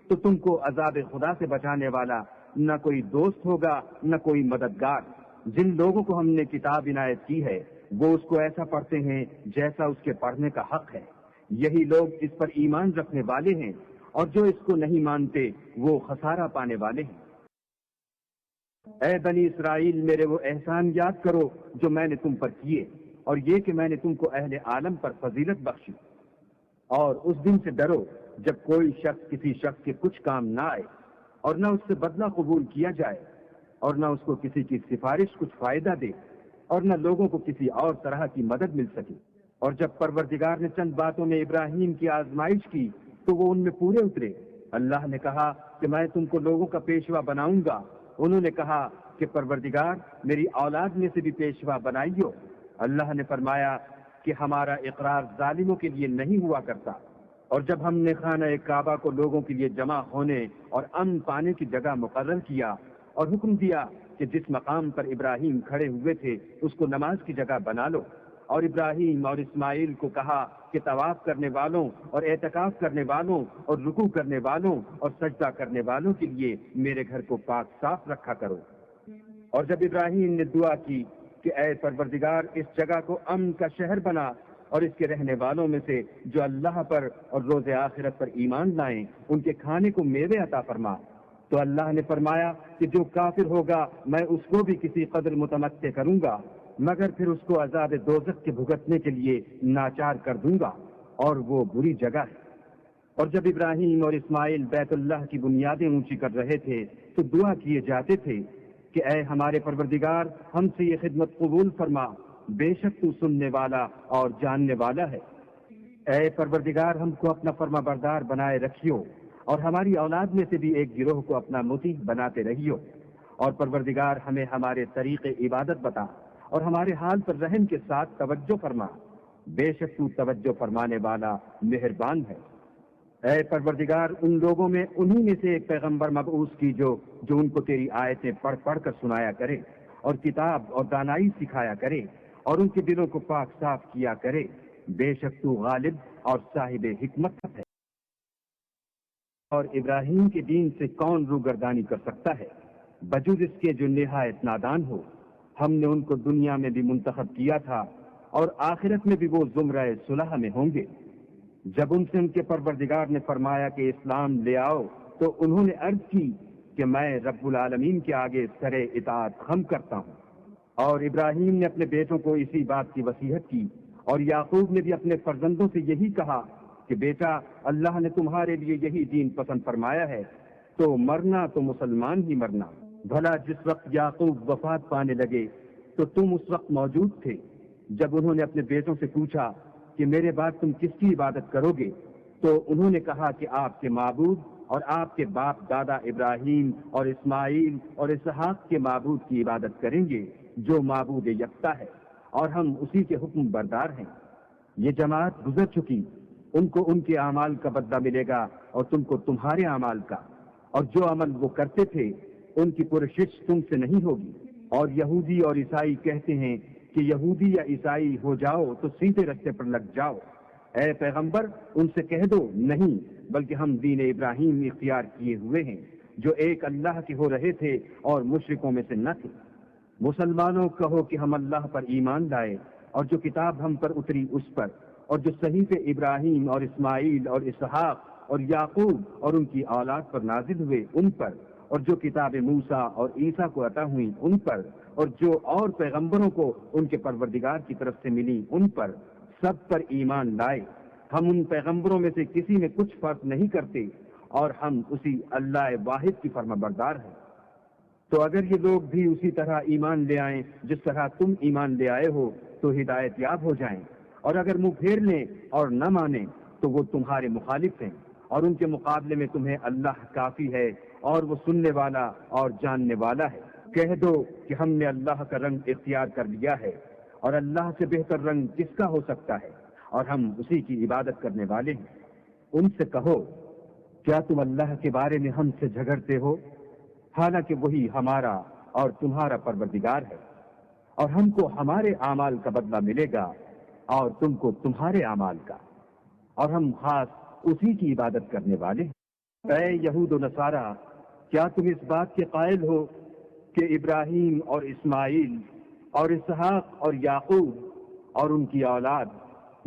تو تم کو عذاب خدا سے بچانے والا نہ کوئی دوست ہوگا نہ کوئی مددگار۔ جن لوگوں کو ہم نے کتاب عنایت کی ہے وہ اس کو ایسا پڑھتے ہیں جیسا اس کے پڑھنے کا حق ہے، یہی لوگ اس پر ایمان رکھنے والے ہیں، اور جو اس کو نہیں مانتے وہ خسارہ پانے والے ہیں۔ اے بنی اسرائیل، میرے وہ احسان یاد کرو جو میں نے تم پر کیے، اور یہ کہ میں نے تم کو اہل عالم پر فضیلت بخشی۔ اور اس دن سے ڈرو جب کوئی شخص کسی شخص کے کچھ کام نہ آئے اور نہ اس سے بدلہ قبول کیا جائے، اور نہ اس کو کسی کی سفارش کچھ فائدہ دے، اور نہ لوگوں کو کسی اور طرح کی مدد مل سکے۔ اور جب پروردگار نے چند باتوں میں ابراہیم کی آزمائش کی تو وہ ان میں پورے اترے۔ اللہ نے کہا کہ میں تم کو لوگوں کا پیشوا بناؤں گا۔ انہوں نے کہا کہ پروردگار میری اولاد میں سے بھی پیشوا بنائیو۔ اللہ نے فرمایا کہ ہمارا اقرار ظالموں کے لیے نہیں ہوا کرتا۔ اور جب ہم نے خانہ کعبہ کو لوگوں کے لیے جمع ہونے اور امن پانے کی جگہ مقرر کیا اور حکم دیا کہ جس مقام پر ابراہیم کھڑے ہوئے تھے اس کو نماز کی جگہ بنا لو، اور ابراہیم اور اسماعیل کو کہا کہ طواف کرنے والوں اور اعتکاف کرنے والوں اور رکوع کرنے والوں اور سجدہ کرنے والوں کے لیے میرے گھر کو پاک صاف رکھا کرو۔ اور جب ابراہیم نے دعا کی کہ اے پروردگار اس جگہ کو امن کا شہر بنا، اور اس کے رہنے والوں میں سے جو اللہ پر اور روز آخرت پر ایمان لائیں ان کے کھانے کو میوے عطا فرما، تو اللہ نے فرمایا کہ جو کافر ہوگا میں اس کو بھی کسی قدر متمتع کروں گا، مگر پھر اس کو عذاب دوزخ کے بھگتنے کے لیے ناچار کر دوں گا، اور وہ بری جگہ ہے۔ اور جب ابراہیم اور اسماعیل بیت اللہ کی بنیادیں اونچی کر رہے تھے تو دعا کیے جاتے تھے کہ اے ہمارے پروردگار، ہم سے یہ خدمت قبول فرما، بے شک تو سننے والا اور جاننے والا ہے۔ اے پروردگار، ہم کو اپنا فرما بردار بنائے رکھیو، اور ہماری اولاد میں سے بھی ایک گروہ کو اپنا مطیع بناتے رہیو، اور پروردگار ہمیں ہمارے طریق عبادت بتا اور ہمارے حال پر رحم کے ساتھ توجہ فرما، بے شک تو توجہ فرمانے والا مہربان ہے۔ اے پروردگار، ان لوگوں میں انہی میں سے ایک پیغمبر مبعوث کی جو ان کو تیری آیتیں پڑھ پڑھ کر سنایا کرے اور کتاب اور دانائی سکھایا کرے اور ان کے دلوں کو پاک صاف کیا کرے، بے شک تو غالب اور صاحب حکمت ہے۔ اور ابراہیم کے دین سے کون روگردانی کر سکتا ہے بجز اس کے جو نہایت نادان ہو؟ ہم نے ان کو دنیا میں بھی منتخب کیا تھا اور آخرت میں بھی وہ زمرہ صلح میں ہوں گے۔ جب ان سے ان کے پروردگار نے فرمایا کہ اسلام لے آؤ تو انہوں نے عرض کی کہ میں رب العالمین کے آگے سر اطاعت خم کرتا ہوں۔ اور ابراہیم نے اپنے بیٹوں کو اسی بات کی وصیت کی، اور یعقوب نے بھی اپنے فرزندوں سے یہی کہا کہ بیٹا، اللہ نے تمہارے لیے یہی دین پسند فرمایا ہے، تو مرنا تو مسلمان ہی مرنا۔ بھلا جس وقت یعقوب وفات پانے لگے تو تم اس وقت موجود تھے جب انہوں نے اپنے بیٹوں سے پوچھا کہ میرے بعد تم کس کی عبادت کرو گے؟ تو انہوں نے کہا کہ آپ کے معبود اور آپ کے باپ دادا ابراہیم اور اسماعیل اور اسحاق کے معبود کی عبادت کریں گے جو معبود یکتا ہے، اور ہم اسی کے حکم بردار ہیں۔ یہ جماعت گزر چکی، ان کو ان کے اعمال کا بدلہ ملے گا اور تم کو تمہارے اعمال کا، اور جو عمل وہ کرتے تھے ان کی پرشش تم سے نہیں ہوگی۔ اور یہودی اور عیسائی کہتے ہیں کہ یہودی یا عیسائی ہو جاؤ تو سیدھے رستے پر لگ جاؤ۔ اے پیغمبر، ان سے کہہ دو نہیں، بلکہ ہم دین ابراہیم اختیار کیے ہوئے ہیں جو ایک اللہ کے ہو رہے تھے اور مشرکوں میں سے نہ تھے۔ مسلمانوں کہو کہ ہم اللہ پر ایمان لائے اور جو کتاب ہم پر اتری اس پر، اور جو صحیفے ابراہیم اور اسماعیل اور اسحاق اور یعقوب اور ان کی اولاد پر نازل ہوئے ان پر، اور جو کتاب موسیٰ اور عیسیٰ کو عطا ہوئی ان پر، اور جو اور پیغمبروں کو ان کے پروردگار کی طرف سے ملی ان پر، سب پر ایمان لائے۔ ہم ان پیغمبروں میں سے کسی میں کچھ فرق نہیں کرتے، اور ہم اسی اللہ واحد کی فرما بردار ہیں۔ تو اگر یہ لوگ بھی اسی طرح ایمان لے آئیں جس طرح تم ایمان لے آئے ہو تو ہدایت یاب ہو جائیں، اور اگر منہ پھیر لیں اور نہ مانیں تو وہ تمہارے مخالف ہیں، اور ان کے مقابلے میں تمہیں اللہ کافی ہے، اور وہ سننے والا اور جاننے والا ہے۔ کہہ دو کہ ہم نے اللہ کا رنگ اختیار کر لیا ہے، اور اللہ سے بہتر رنگ کس کا ہو سکتا ہے، اور ہم اسی کی عبادت کرنے والے ہیں۔ ان سے کہو، کیا تم اللہ کے بارے میں ہم سے جھگڑتے ہو، حالانکہ وہی ہمارا اور تمہارا پروردگار ہے، اور ہم کو ہمارے اعمال کا بدلہ ملے گا اور تم کو تمہارے اعمال کا، اور ہم خاص اسی کی عبادت کرنے والے ہیں۔ اے یہود و نصارہ، کیا تم اس بات کے قائل ہو کہ ابراہیم اور اسماعیل اور اسحاق اور یعقوب اور ان کی اولاد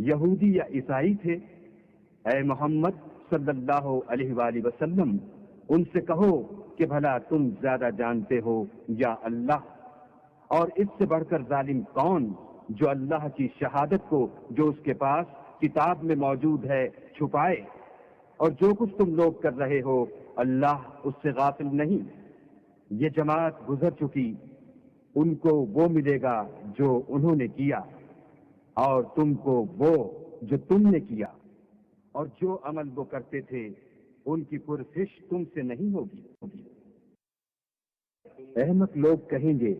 یہودی یا عیسائی تھے؟ اے محمد صلی اللہ علیہ وآلہ وسلم، ان سے کہو کہ بھلا تم زیادہ جانتے ہو یا اللہ؟ اور اس سے بڑھ کر ظالم کون جو اللہ کی شہادت کو جو اس کے پاس کتاب میں موجود ہے چھپائے؟ اور جو کچھ تم لوگ کر رہے ہو اللہ اس سے غافل نہیں۔ یہ جماعت گزر چکی، ان کو وہ ملے گا جو انہوں نے کیا، اور تم کو وہ جو تم نے کیا، اور جو عمل وہ کرتے تھے ان کی پرسش تم سے نہیں ہوگی۔ احمق لوگ کہیں گے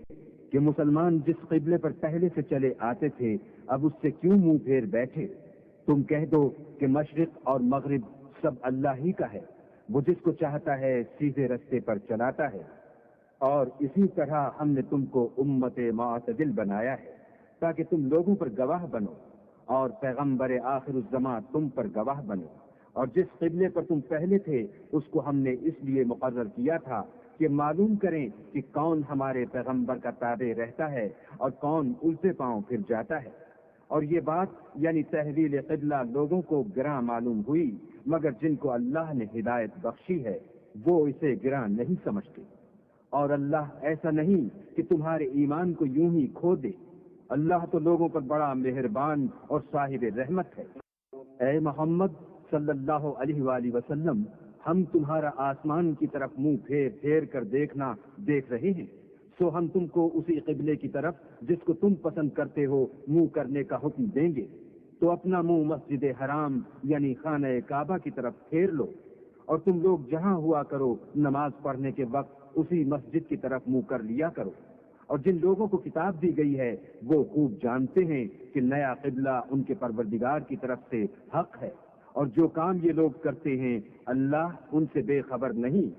کہ مسلمان جس قبلے پر پہلے سے چلے آتے تھے اب اس سے کیوں منہ پھیر بیٹھے؟ تم کہہ دو کہ مشرق اور مغرب سب اللہ ہی کا ہے، وہ جس کو چاہتا ہے سیدھے رستے پر چلاتا ہے، اور اسی طرح ہم نے تم کو امت معتدل بنایا ہے تاکہ تم لوگوں پر گواہ بنو، اور پیغمبر آخر الزمان تم پر گواہ بنو۔ اور جس قبلے پر تم پہلے تھے اس کو ہم نے اس لیے مقرر کیا تھا کہ معلوم کریں کہ کون ہمارے پیغمبر کا تابع رہتا ہے اور کون الٹے پاؤں پھر جاتا ہے۔ اور یہ بات یعنی تحویل قبلہ لوگوں کو گراں معلوم ہوئی، مگر جن کو اللہ نے ہدایت بخشی ہے وہ اسے گراں نہیں سمجھتے۔ اور اللہ ایسا نہیں کہ تمہارے ایمان کو یوں ہی کھو دے، اللہ تو لوگوں پر بڑا مہربان اور صاحب رحمت ہے۔ اے محمد صلی اللہ علیہ وآلہ وسلم، ہم تمہارا آسمان کی طرف منہ پھیر پھیر کر دیکھنا دیکھ رہے ہیں، سو ہم تم کو اسی قبلے کی طرف جس کو تم پسند کرتے ہو منہ کرنے کا حکم دیں گے، تو اپنا منہ مسجد حرام یعنی خانہ کعبہ کی طرف پھیر لو، اور تم لوگ جہاں ہوا کرو نماز پڑھنے کے وقت اسی مسجد کی طرف منہ کر لیا کرو۔ اور جن لوگوں کو کتاب دی گئی ہے وہ خوب جانتے ہیں کہ نیا قبلہ ان کے پروردگار کی طرف سے حق ہے، اور جو کام یہ لوگ کرتے ہیں اللہ ان سے بے خبر نہیں۔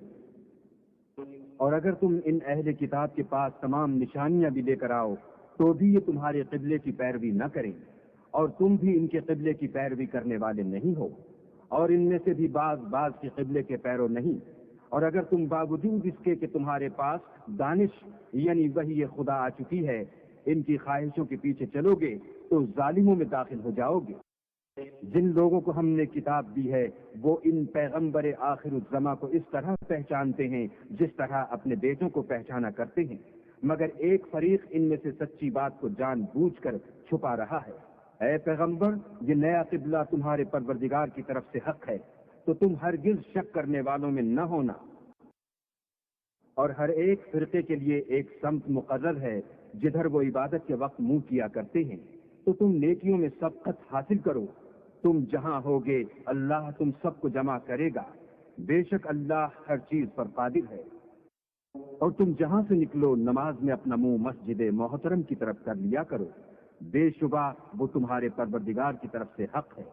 اور اگر تم ان اہل کتاب کے پاس تمام نشانیاں بھی لے کر آؤ تو بھی یہ تمہارے قبلے کی پیروی نہ کریں، اور تم بھی ان کے قبلے کی پیروی کرنے والے نہیں ہو، اور ان میں سے بھی بعض کے قبلے کے پیرو نہیں۔ اور اگر تم باوجود اس کے کہ تمہارے پاس دانش یعنی وحی خدا آ چکی ہے ان کی خواہشوں کے پیچھے چلو گے تو ظالموں میں داخل ہو جاؤ گے۔ جن لوگوں کو ہم نے کتاب دی ہے وہ ان پیغمبر آخر الزماں کو اس طرح پہچانتے ہیں جس طرح اپنے بیٹوں کو پہچانا کرتے ہیں، مگر ایک فریق ان میں سے سچی بات کو جان بوجھ کر چھپا رہا ہے۔ اے پیغمبر، یہ نیا قبلہ تمہارے پروردگار کی طرف سے حق ہے، تو تم ہرگز شک کرنے والوں میں نہ ہونا، اور ہر ایک فرقے کے لیے ایک سمت مقرر ہے جدھر وہ عبادت کے وقت منہ کیا کرتے ہیں، تو تم نیکیوں میں سبقت حاصل کرو۔ تم جہاں ہوگے اللہ تم سب کو جمع کرے گا، بے شک اللہ ہر چیز پر قادر ہے۔ اور تم جہاں سے نکلو نماز میں اپنا منہ مسجد محترم کی طرف کر لیا کرو، بے شبہ وہ تمہارے پروردگار کی طرف سے حق ہے،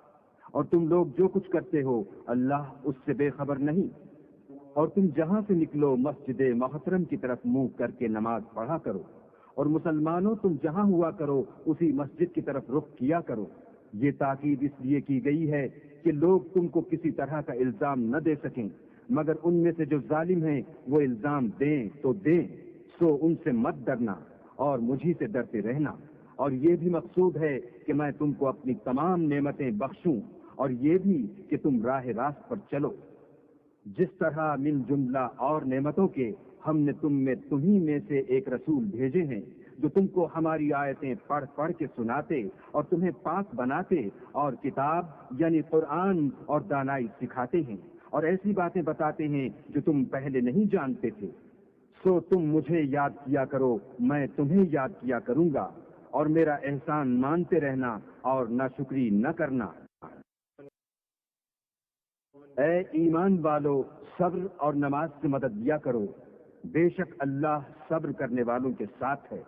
اور تم لوگ جو کچھ کرتے ہو اللہ اس سے بے خبر نہیں۔ اور تم جہاں سے نکلو مسجد محترم کی طرف منہ کر کے نماز پڑھا کرو، اور مسلمانوں تم جہاں ہوا کرو اسی مسجد کی طرف رخ کیا کرو۔ یہ تاکید اس لیے کی گئی ہے کہ لوگ تم کو کسی طرح کا الزام نہ دے سکیں، مگر ان میں سے جو ظالم ہیں وہ الزام دیں تو دیں، سو ان سے مت ڈرنا اور مجھی سے ڈرتے رہنا۔ اور یہ بھی مقصود ہے کہ میں تم کو اپنی تمام نعمتیں بخشوں، اور یہ بھی کہ تم راہ راست پر چلو۔ جس طرح من جملہ اور نعمتوں کے ہم نے تمہیں میں سے ایک رسول بھیجے ہیں جو تم کو ہماری آیتیں پڑھ پڑھ کے سناتے اور تمہیں پاک بناتے اور کتاب یعنی قرآن اور دانائی سکھاتے ہیں اور ایسی باتیں بتاتے ہیں جو تم پہلے نہیں جانتے تھے، سو تم مجھے یاد کیا کرو، میں تمہیں یاد کیا کروں گا، اور میرا احسان مانتے رہنا اور ناشکری نہ کرنا۔ اے ایمان والو، صبر اور نماز سے مدد لیا کرو، بے شک اللہ صبر کرنے والوں کے ساتھ ہے۔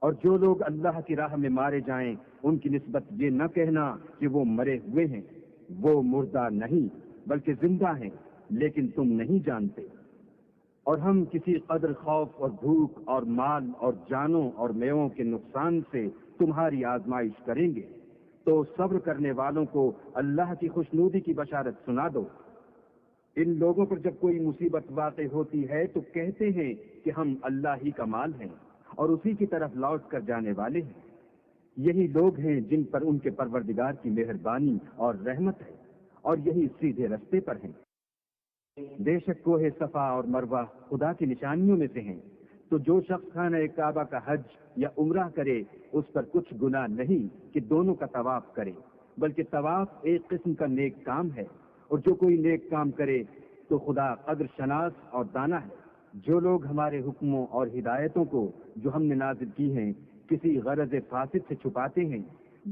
اور جو لوگ اللہ کی راہ میں مارے جائیں ان کی نسبت یہ نہ کہنا کہ وہ مرے ہوئے ہیں، وہ مردہ نہیں بلکہ زندہ ہیں، لیکن تم نہیں جانتے۔ اور ہم کسی قدر خوف اور بھوک اور مال اور جانوں اور میووں کے نقصان سے تمہاری آزمائش کریں گے، تو صبر کرنے والوں کو اللہ کی خوشنودی کی بشارت سنا دو۔ ان لوگوں پر جب کوئی مصیبت واقع ہوتی ہے تو کہتے ہیں کہ ہم اللہ ہی کا مال ہیں اور اسی کی طرف لوٹ کر جانے والے ہیں۔ یہی لوگ ہیں جن پر ان کے پروردگار کی مہربانی اور رحمت ہے، اور یہی سیدھے رستے پر ہیں۔ بے شک کوہ صفا اور مروہ خدا کی نشانیوں میں سے ہیں، تو جو شخص خانہ کعبہ کا حج یا عمرہ کرے اس پر کچھ گناہ نہیں کہ دونوں کا طواف کرے، بلکہ طواف ایک قسم کا نیک کام ہے، اور جو کوئی نیک کام کرے تو خدا قدر شناس اور دانا ہے۔ جو لوگ ہمارے حکموں اور ہدایتوں کو جو ہم نے نازل کی ہیں کسی غرض فاسد سے چھپاتے ہیں،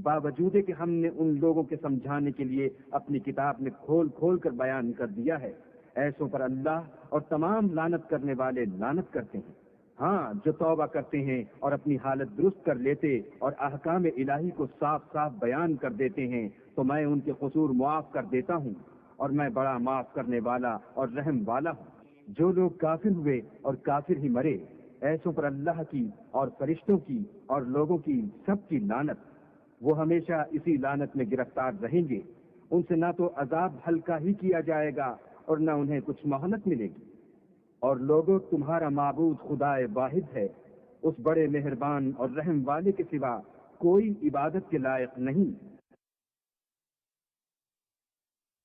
باوجود کہ ہم نے ان لوگوں کے سمجھانے کے لیے اپنی کتاب میں کھول کھول کر بیان کر دیا ہے، ایسوں پر اللہ اور تمام لعنت کرنے والے لعنت کرتے ہیں۔ ہاں، جو توبہ کرتے ہیں اور اپنی حالت درست کر لیتے اور احکام الہی کو صاف صاف بیان کر دیتے ہیں تو میں ان کے قصور معاف کر دیتا ہوں، اور میں بڑا معاف کرنے والا اور رحم والا ہوں۔ جو لوگ کافر ہوئے اور کافر ہی مرے، ایسوں پر اللہ کی اور فرشتوں کی اور لوگوں کی سب کی لعنت، وہ ہمیشہ اسی لعنت میں گرفتار رہیں گے۔ ان سے نہ تو عذاب ہلکا ہی کیا جائے گا اور نہ انہیں کچھ مہلت ملے گی۔ اور لوگوں، تمہارا معبود خدا واحد ہے، اس بڑے مہربان اور رحم والے کے سوا کوئی عبادت کے لائق نہیں۔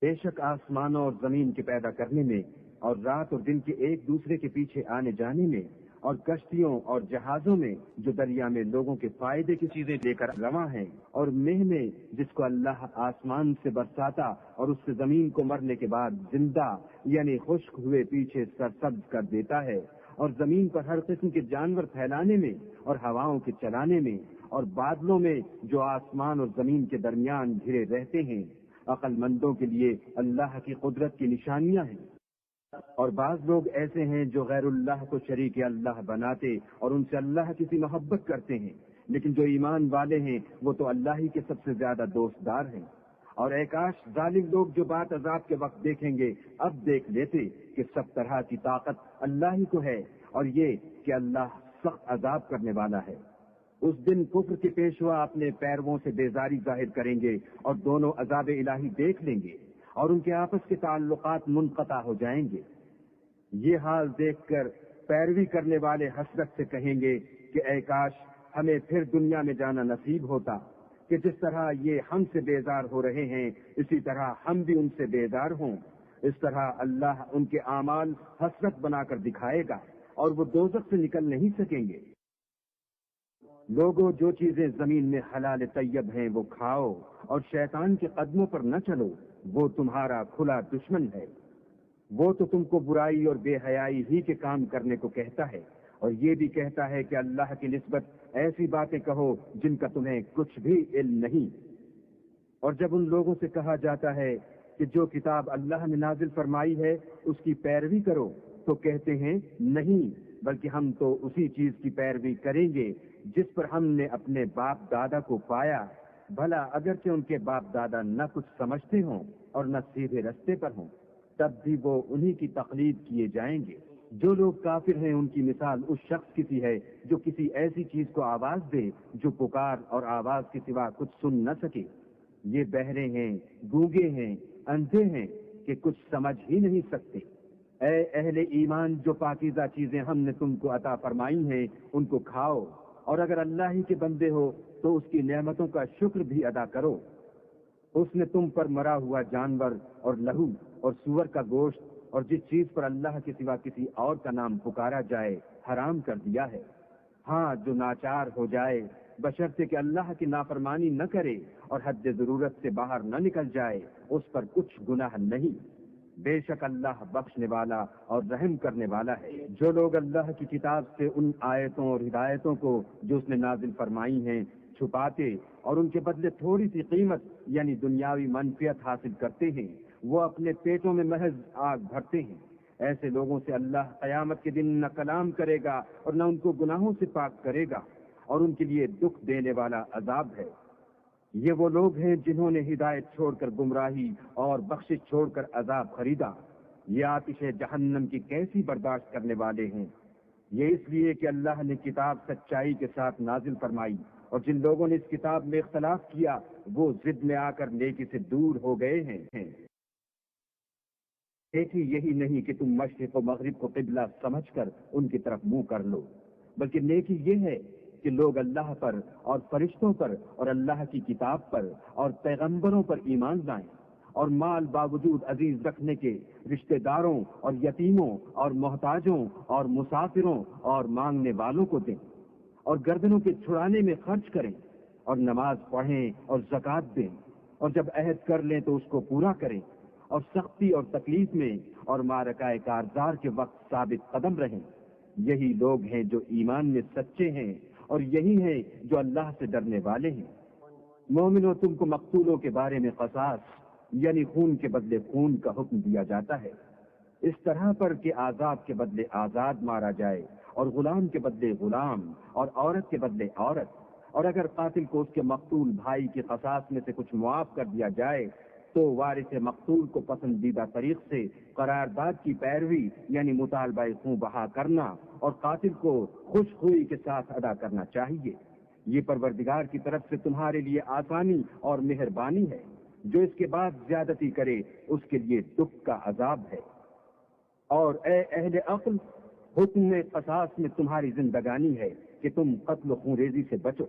بے شک آسمانوں اور زمین کے پیدا کرنے میں اور رات اور دن کے ایک دوسرے کے پیچھے آنے جانے میں اور کشتیوں اور جہازوں میں جو دریا میں لوگوں کے فائدے کی چیزیں لے کر رواں ہیں، اور مہ میں جس کو اللہ آسمان سے برساتا اور اس سے زمین کو مرنے کے بعد زندہ یعنی خشک ہوئے پیچھے سرسبز کر دیتا ہے، اور زمین پر ہر قسم کے جانور پھیلانے میں اور ہواؤں کے چلانے میں اور بادلوں میں جو آسمان اور زمین کے درمیان گھرے رہتے ہیں، عقل مندوں کے لیے اللہ کی قدرت کی نشانیاں ہیں۔ اور بعض لوگ ایسے ہیں جو غیر اللہ کو شریک اللہ بناتے اور ان سے اللہ کی سی محبت کرتے ہیں، لیکن جو ایمان والے ہیں وہ تو اللہ ہی کے سب سے زیادہ دوست دار ہیں۔ اور اے کاش ظالم لوگ جو بات عذاب کے وقت دیکھیں گے اب دیکھ لیتے کہ سب طرح کی طاقت اللہ ہی کو ہے، اور یہ کہ اللہ سخت عذاب کرنے والا ہے۔ اس دن کفر کے پیشوا اپنے پیرووں سے بیزاری ظاہر کریں گے اور دونوں عذاب الہی دیکھ لیں گے اور ان کے آپس کے تعلقات منقطع ہو جائیں گے۔ یہ حال دیکھ کر پیروی کرنے والے حسرت سے کہیں گے کہ اے کاش ہمیں پھر دنیا میں جانا نصیب ہوتا کہ جس طرح یہ ہم سے بیزار ہو رہے ہیں اسی طرح ہم بھی ان سے بیزار ہوں۔ اس طرح اللہ ان کے اعمال حسرت بنا کر دکھائے گا اور وہ دوزخ سے نکل نہیں سکیں گے۔ لوگوں، جو چیزیں زمین میں حلال طیب ہیں وہ کھاؤ اور شیطان کے قدموں پر نہ چلو، وہ تمہارا کھلا دشمن ہے۔ وہ تو تم کو برائی اور بے حیائی ہی کے کام کرنے کو کہتا ہے، اور یہ بھی کہتا ہے کہ اللہ کی نسبت ایسی باتیں کہو جن کا تمہیں کچھ بھی علم نہیں۔ اور جب ان لوگوں سے کہا جاتا ہے کہ جو کتاب اللہ نے نازل فرمائی ہے اس کی پیروی کرو، تو کہتے ہیں نہیں، بلکہ ہم تو اسی چیز کی پیروی کریں گے جس پر ہم نے اپنے باپ دادا کو پایا، بھلا اگرچہ ان کے باپ دادا نہ کچھ سمجھتے ہوں اور نہ سیدھے رستے پر ہوں، تب بھی وہ انہی کی تقلید کیے جائیں گے۔ جو لوگ کافر ہیں ان کی مثال اس شخص کی سی ہے جو کسی ایسی چیز کو آواز دے جو پکار اور آواز کے سوا کچھ سن نہ سکے۔ یہ بہرے ہیں، گونگے ہیں، اندھے ہیں کہ کچھ سمجھ ہی نہیں سکتے۔ اے اہل ایمان، جو پاکیزہ چیزیں ہم نے تم کو عطا فرمائی ہیں ان کو کھاؤ، اور اگر اللہ ہی کے بندے ہو تو اس کی نعمتوں کا شکر بھی ادا کرو۔ اس نے تم پر مرا ہوا جانور اور لہو اور سور کا گوشت اور جس چیز پر اللہ کے سوا کسی اور کا نام پکارا جائے حرام کر دیا ہے۔ ہاں، جو ناچار ہو جائے بشرطے کہ اللہ کی نافرمانی نہ کرے اور حد ضرورت سے باہر نہ نکل جائے، اس پر کچھ گناہ نہیں۔ بے شک اللہ بخشنے والا اور رحم کرنے والا ہے۔ جو لوگ اللہ کی کتاب سے ان آیتوں اور ہدایتوں کو جو اس نے نازل فرمائی ہیں چھپاتے اور ان کے بدلے تھوڑی سی قیمت یعنی دنیاوی منفعت حاصل کرتے ہیں، وہ اپنے پیٹوں میں محض آگ بھرتے ہیں۔ ایسے لوگوں سے اللہ قیامت کے دن نہ کلام کرے گا اور نہ ان کو گناہوں سے پاک کرے گا، اور ان کے لیے دکھ دینے والا عذاب ہے۔ یہ وہ لوگ ہیں جنہوں نے ہدایت چھوڑ کر گمراہی اور بخشش چھوڑ کر عذاب خریدا۔ یہ آتش جہنم کی کیسی برداشت کرنے والے ہیں۔ یہ اس لیے کہ اللہ نے کتاب سچائی کے ساتھ نازل فرمائی، اور جن لوگوں نے اس کتاب میں اختلاف کیا وہ ضد میں آ کر نیکی سے دور ہو گئے ہیں۔ نیکی یہی نہیں کہ تم مشرق و مغرب کو قبلہ سمجھ کر ان کی طرف منہ کر لو، بلکہ نیکی یہ ہے کہ لوگ اللہ پر اور فرشتوں پر اور اللہ کی کتاب پر اور پیغمبروں پر ایمان لائیں، اور مال باوجود عزیز رکھنے کے رشتہ داروں اور یتیموں اور محتاجوں اور مسافروں اور مانگنے والوں کو دیں، اور گردنوں کے چھڑانے میں خرچ کریں، اور نماز پڑھیں اور زکوٰۃ دیں، اور جب عہد کر لیں تو اس کو پورا کریں، اور سختی اور تکلیف میں اور معرکہ کارزار کے وقت ثابت قدم رہیں۔ یہی لوگ ہیں جو ایمان میں سچے ہیں، اور یہی ہیں جو اللہ سے ڈرنے والے ہیں۔ مومنوں، تم کو مقتولوں کے بارے میں قصاص یعنی خون کے بدلے خون کا حکم دیا جاتا ہے، اس طرح پر کہ آزاد کے بدلے آزاد مارا جائے، اور غلام کے بدلے غلام، اور عورت کے بدلے عورت۔ اور اگر قاتل کو اس کے مقتول بھائی کے قصاص میں سے کچھ معاف کر دیا جائے تو وارث مقتول کو پسندیدہ طریق سے قرارداد کی پیروی یعنی مطالبہ خوں بہا کرنا اور قاتل کو خوش خوئی کے ساتھ ادا کرنا چاہیے۔ یہ پروردگار کی طرف سے تمہارے لیے آسانی اور مہربانی ہے۔ جو اس کے بعد زیادتی کرے اس کے لیے دکھ کا عذاب ہے۔ اور اے اہل عقل، حکم قصاص میں تمہاری زندگانی ہے کہ تم قتل و خونریزی سے بچو۔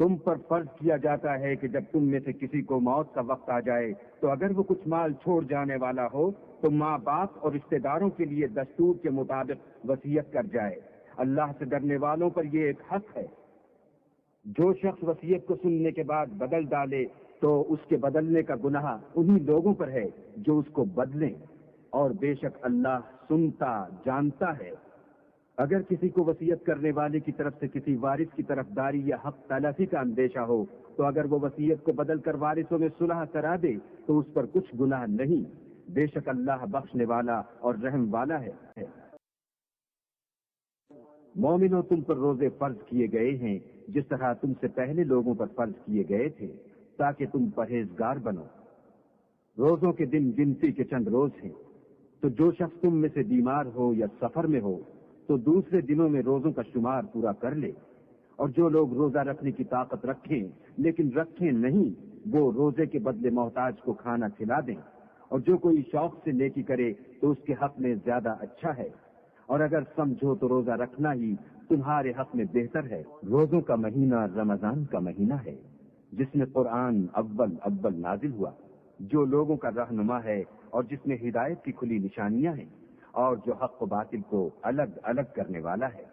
تم پر فرض کیا جاتا ہے کہ جب تم میں سے کسی کو موت کا وقت آ جائے تو اگر وہ کچھ مال چھوڑ جانے والا ہو تو ماں باپ اور رشتہ داروں کے لیے دستور کے مطابق وصیت کر جائے، اللہ سے ڈرنے والوں پر یہ ایک حق ہے۔ جو شخص وصیت کو سننے کے بعد بدل ڈالے تو اس کے بدلنے کا گناہ انہی لوگوں پر ہے جو اس کو بدلیں، اور بے شک اللہ سنتا جانتا ہے۔ اگر کسی کو وصیت کرنے والے کی طرف سے کسی وارث کی طرف داری یا حق تلافی کا اندیشہ ہو تو اگر وہ وصیت کو بدل کر وارثوں میں صلح کرا دے تو اس پر کچھ گناہ نہیں، بے شک اللہ بخشنے والا اور رحم والا ہے۔ مومنوں، تم پر روزے فرض کیے گئے ہیں جس طرح تم سے پہلے لوگوں پر فرض کیے گئے تھے تاکہ تم پرہیزگار بنو۔ روزوں کے دن گنتی کے چند روز ہیں، تو جو شخص تم میں سے بیمار ہو یا سفر میں ہو تو دوسرے دنوں میں روزوں کا شمار پورا کر لے، اور جو لوگ روزہ رکھنے کی طاقت رکھیں لیکن رکھیں نہیں وہ روزے کے بدلے محتاج کو کھانا کھلا دیں، اور جو کوئی شوق سے نیکی کرے تو اس کے حق میں زیادہ اچھا ہے، اور اگر سمجھو تو روزہ رکھنا ہی تمہارے حق میں بہتر ہے۔ روزوں کا مہینہ رمضان کا مہینہ ہے جس میں قرآن اول نازل ہوا، جو لوگوں کا رہنما ہے اور جس میں ہدایت کی کھلی نشانیاں ہیں، اور جو حق و باطل کو الگ الگ کرنے والا ہے۔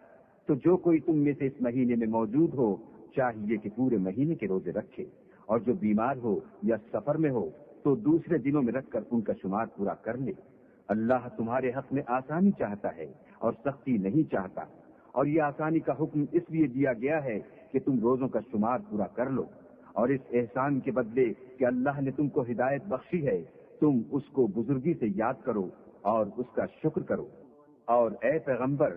تو جو کوئی تم میں سے اس مہینے میں موجود ہو چاہیے کہ پورے مہینے کے روزے رکھے، اور جو بیمار ہو یا سفر میں ہو تو دوسرے دنوں میں رکھ کر ان کا شمار پورا کر لے۔ اللہ تمہارے حق میں آسانی چاہتا ہے اور سختی نہیں چاہتا، اور یہ آسانی کا حکم اس لیے دیا گیا ہے کہ تم روزوں کا شمار پورا کر لو، اور اس احسان کے بدلے کہ اللہ نے تم کو ہدایت بخشی ہے تم اس کو بزرگی سے یاد کرو اور اس کا شکر کرو۔ اور اے پیغمبر،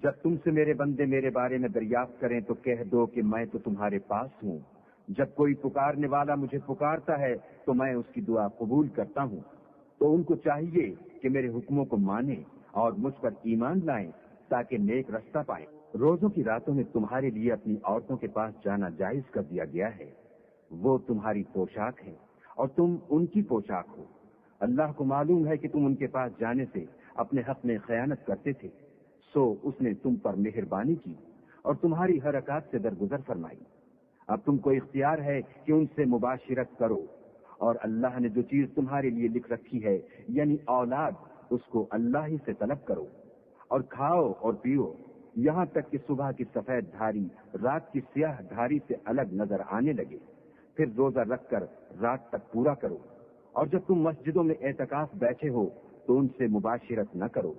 جب تم سے میرے بندے میرے بارے میں دریافت کریں تو کہہ دو کہ میں تو تمہارے پاس ہوں، جب کوئی پکارنے والا مجھے پکارتا ہے تو میں اس کی دعا قبول کرتا ہوں۔ تو ان کو چاہیے کہ میرے حکموں کو مانیں اور مجھ پر ایمان لائیں تاکہ نیک رستہ پائیں۔ روزوں کی راتوں میں تمہارے لیے اپنی عورتوں کے پاس جانا جائز کر دیا گیا ہے، وہ تمہاری پوشاک ہے اور تم ان کی پوشاک ہو۔ اللہ کو معلوم ہے کہ تم ان کے پاس جانے سے اپنے حق میں خیانت کرتے تھے، سو اس نے تم پر مہربانی کی اور تمہاری حرکات سے درگزر فرمائی۔ اب تم کو اختیار ہے کہ ان سے مباشرت کرو، اور اللہ نے جو چیز تمہارے لیے لکھ رکھی ہے یعنی اولاد، اس کو اللہ ہی سے طلب کرو، اور کھاؤ اور پیو یہاں تک کہ صبح کی سفید دھاری رات کی سیاہ دھاری سے الگ نظر آنے لگے، پھر روزہ رکھ کر رات تک پورا کرو، اور جب تم مسجدوں میں اعتکاف بیٹھے ہو تو ان سے مباشرت نہ کرو،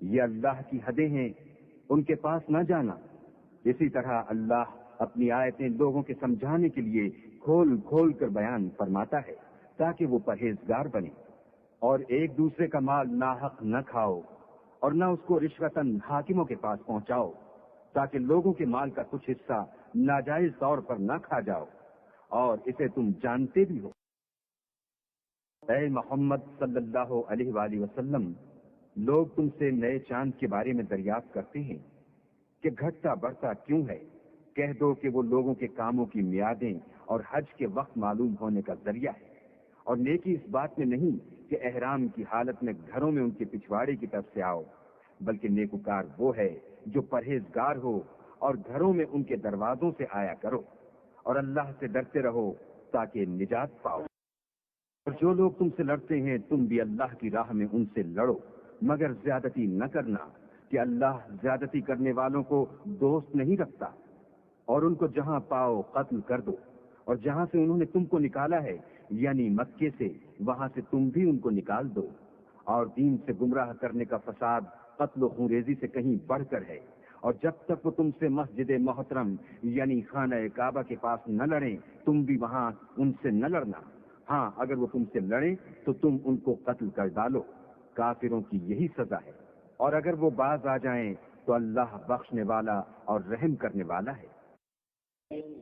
یہ اللہ کی حدیں ہیں، ان کے پاس نہ جانا۔ اسی طرح اللہ اپنی آیتیں لوگوں کے سمجھانے کے لیے کھول کھول کر بیان فرماتا ہے تاکہ وہ پرہیزگار بنے، اور ایک دوسرے کا مال ناحق نہ کھاؤ اور نہ اس کو رشوتاً حاکموں کے پاس پہنچاؤ تاکہ لوگوں کے مال کا کچھ حصہ ناجائز طور پر نہ کھا جاؤ، اور اسے تم جانتے بھی ہو۔ اے محمد صلی اللہ علیہ وآلہ وسلم، لوگ تم سے نئے چاند کے بارے میں دریافت کرتے ہیں کہ گھٹتا بڑھتا کیوں ہے، کہہ دو کہ وہ لوگوں کے کاموں کی میعادیں اور حج کے وقت معلوم ہونے کا ذریعہ ہے، اور نیکی اس بات میں نہیں کہ احرام کی حالت میں گھروں میں ان کے پچھواڑے کی طرف سے آؤ، بلکہ نیکوکار وہ ہے جو پرہیزگار ہو اور گھروں میں ان کے دروازوں سے آیا کرو، اور اللہ سے ڈرتے رہو تاکہ نجات پاؤ۔ اور جو لوگ تم سے لڑتے ہیں تم بھی اللہ کی راہ میں ان سے لڑو، مگر زیادتی نہ کرنا کہ اللہ زیادتی کرنے والوں کو دوست نہیں رکھتا، اور ان کو جہاں پاؤ قتل کر دو، اور جہاں سے انہوں نے تم کو نکالا ہے یعنی مکے سے وہاں سے تم بھی ان کو نکال دو، اور دین سے گمراہ کرنے کا فساد قتل و خونریزی سے کہیں بڑھ کر ہے، اور جب تک وہ تم سے مسجد محترم یعنی خانہ کعبہ کے پاس نہ لڑیں تم بھی وہاں ان سے نہ لڑنا، ہاں اگر وہ تم سے لڑیں تو تم ان کو قتل کر ڈالو، کافروں کی یہی سزا ہے، اور اگر وہ باز آ جائیں تو اللہ بخشنے والا اور رحم کرنے والا ہے۔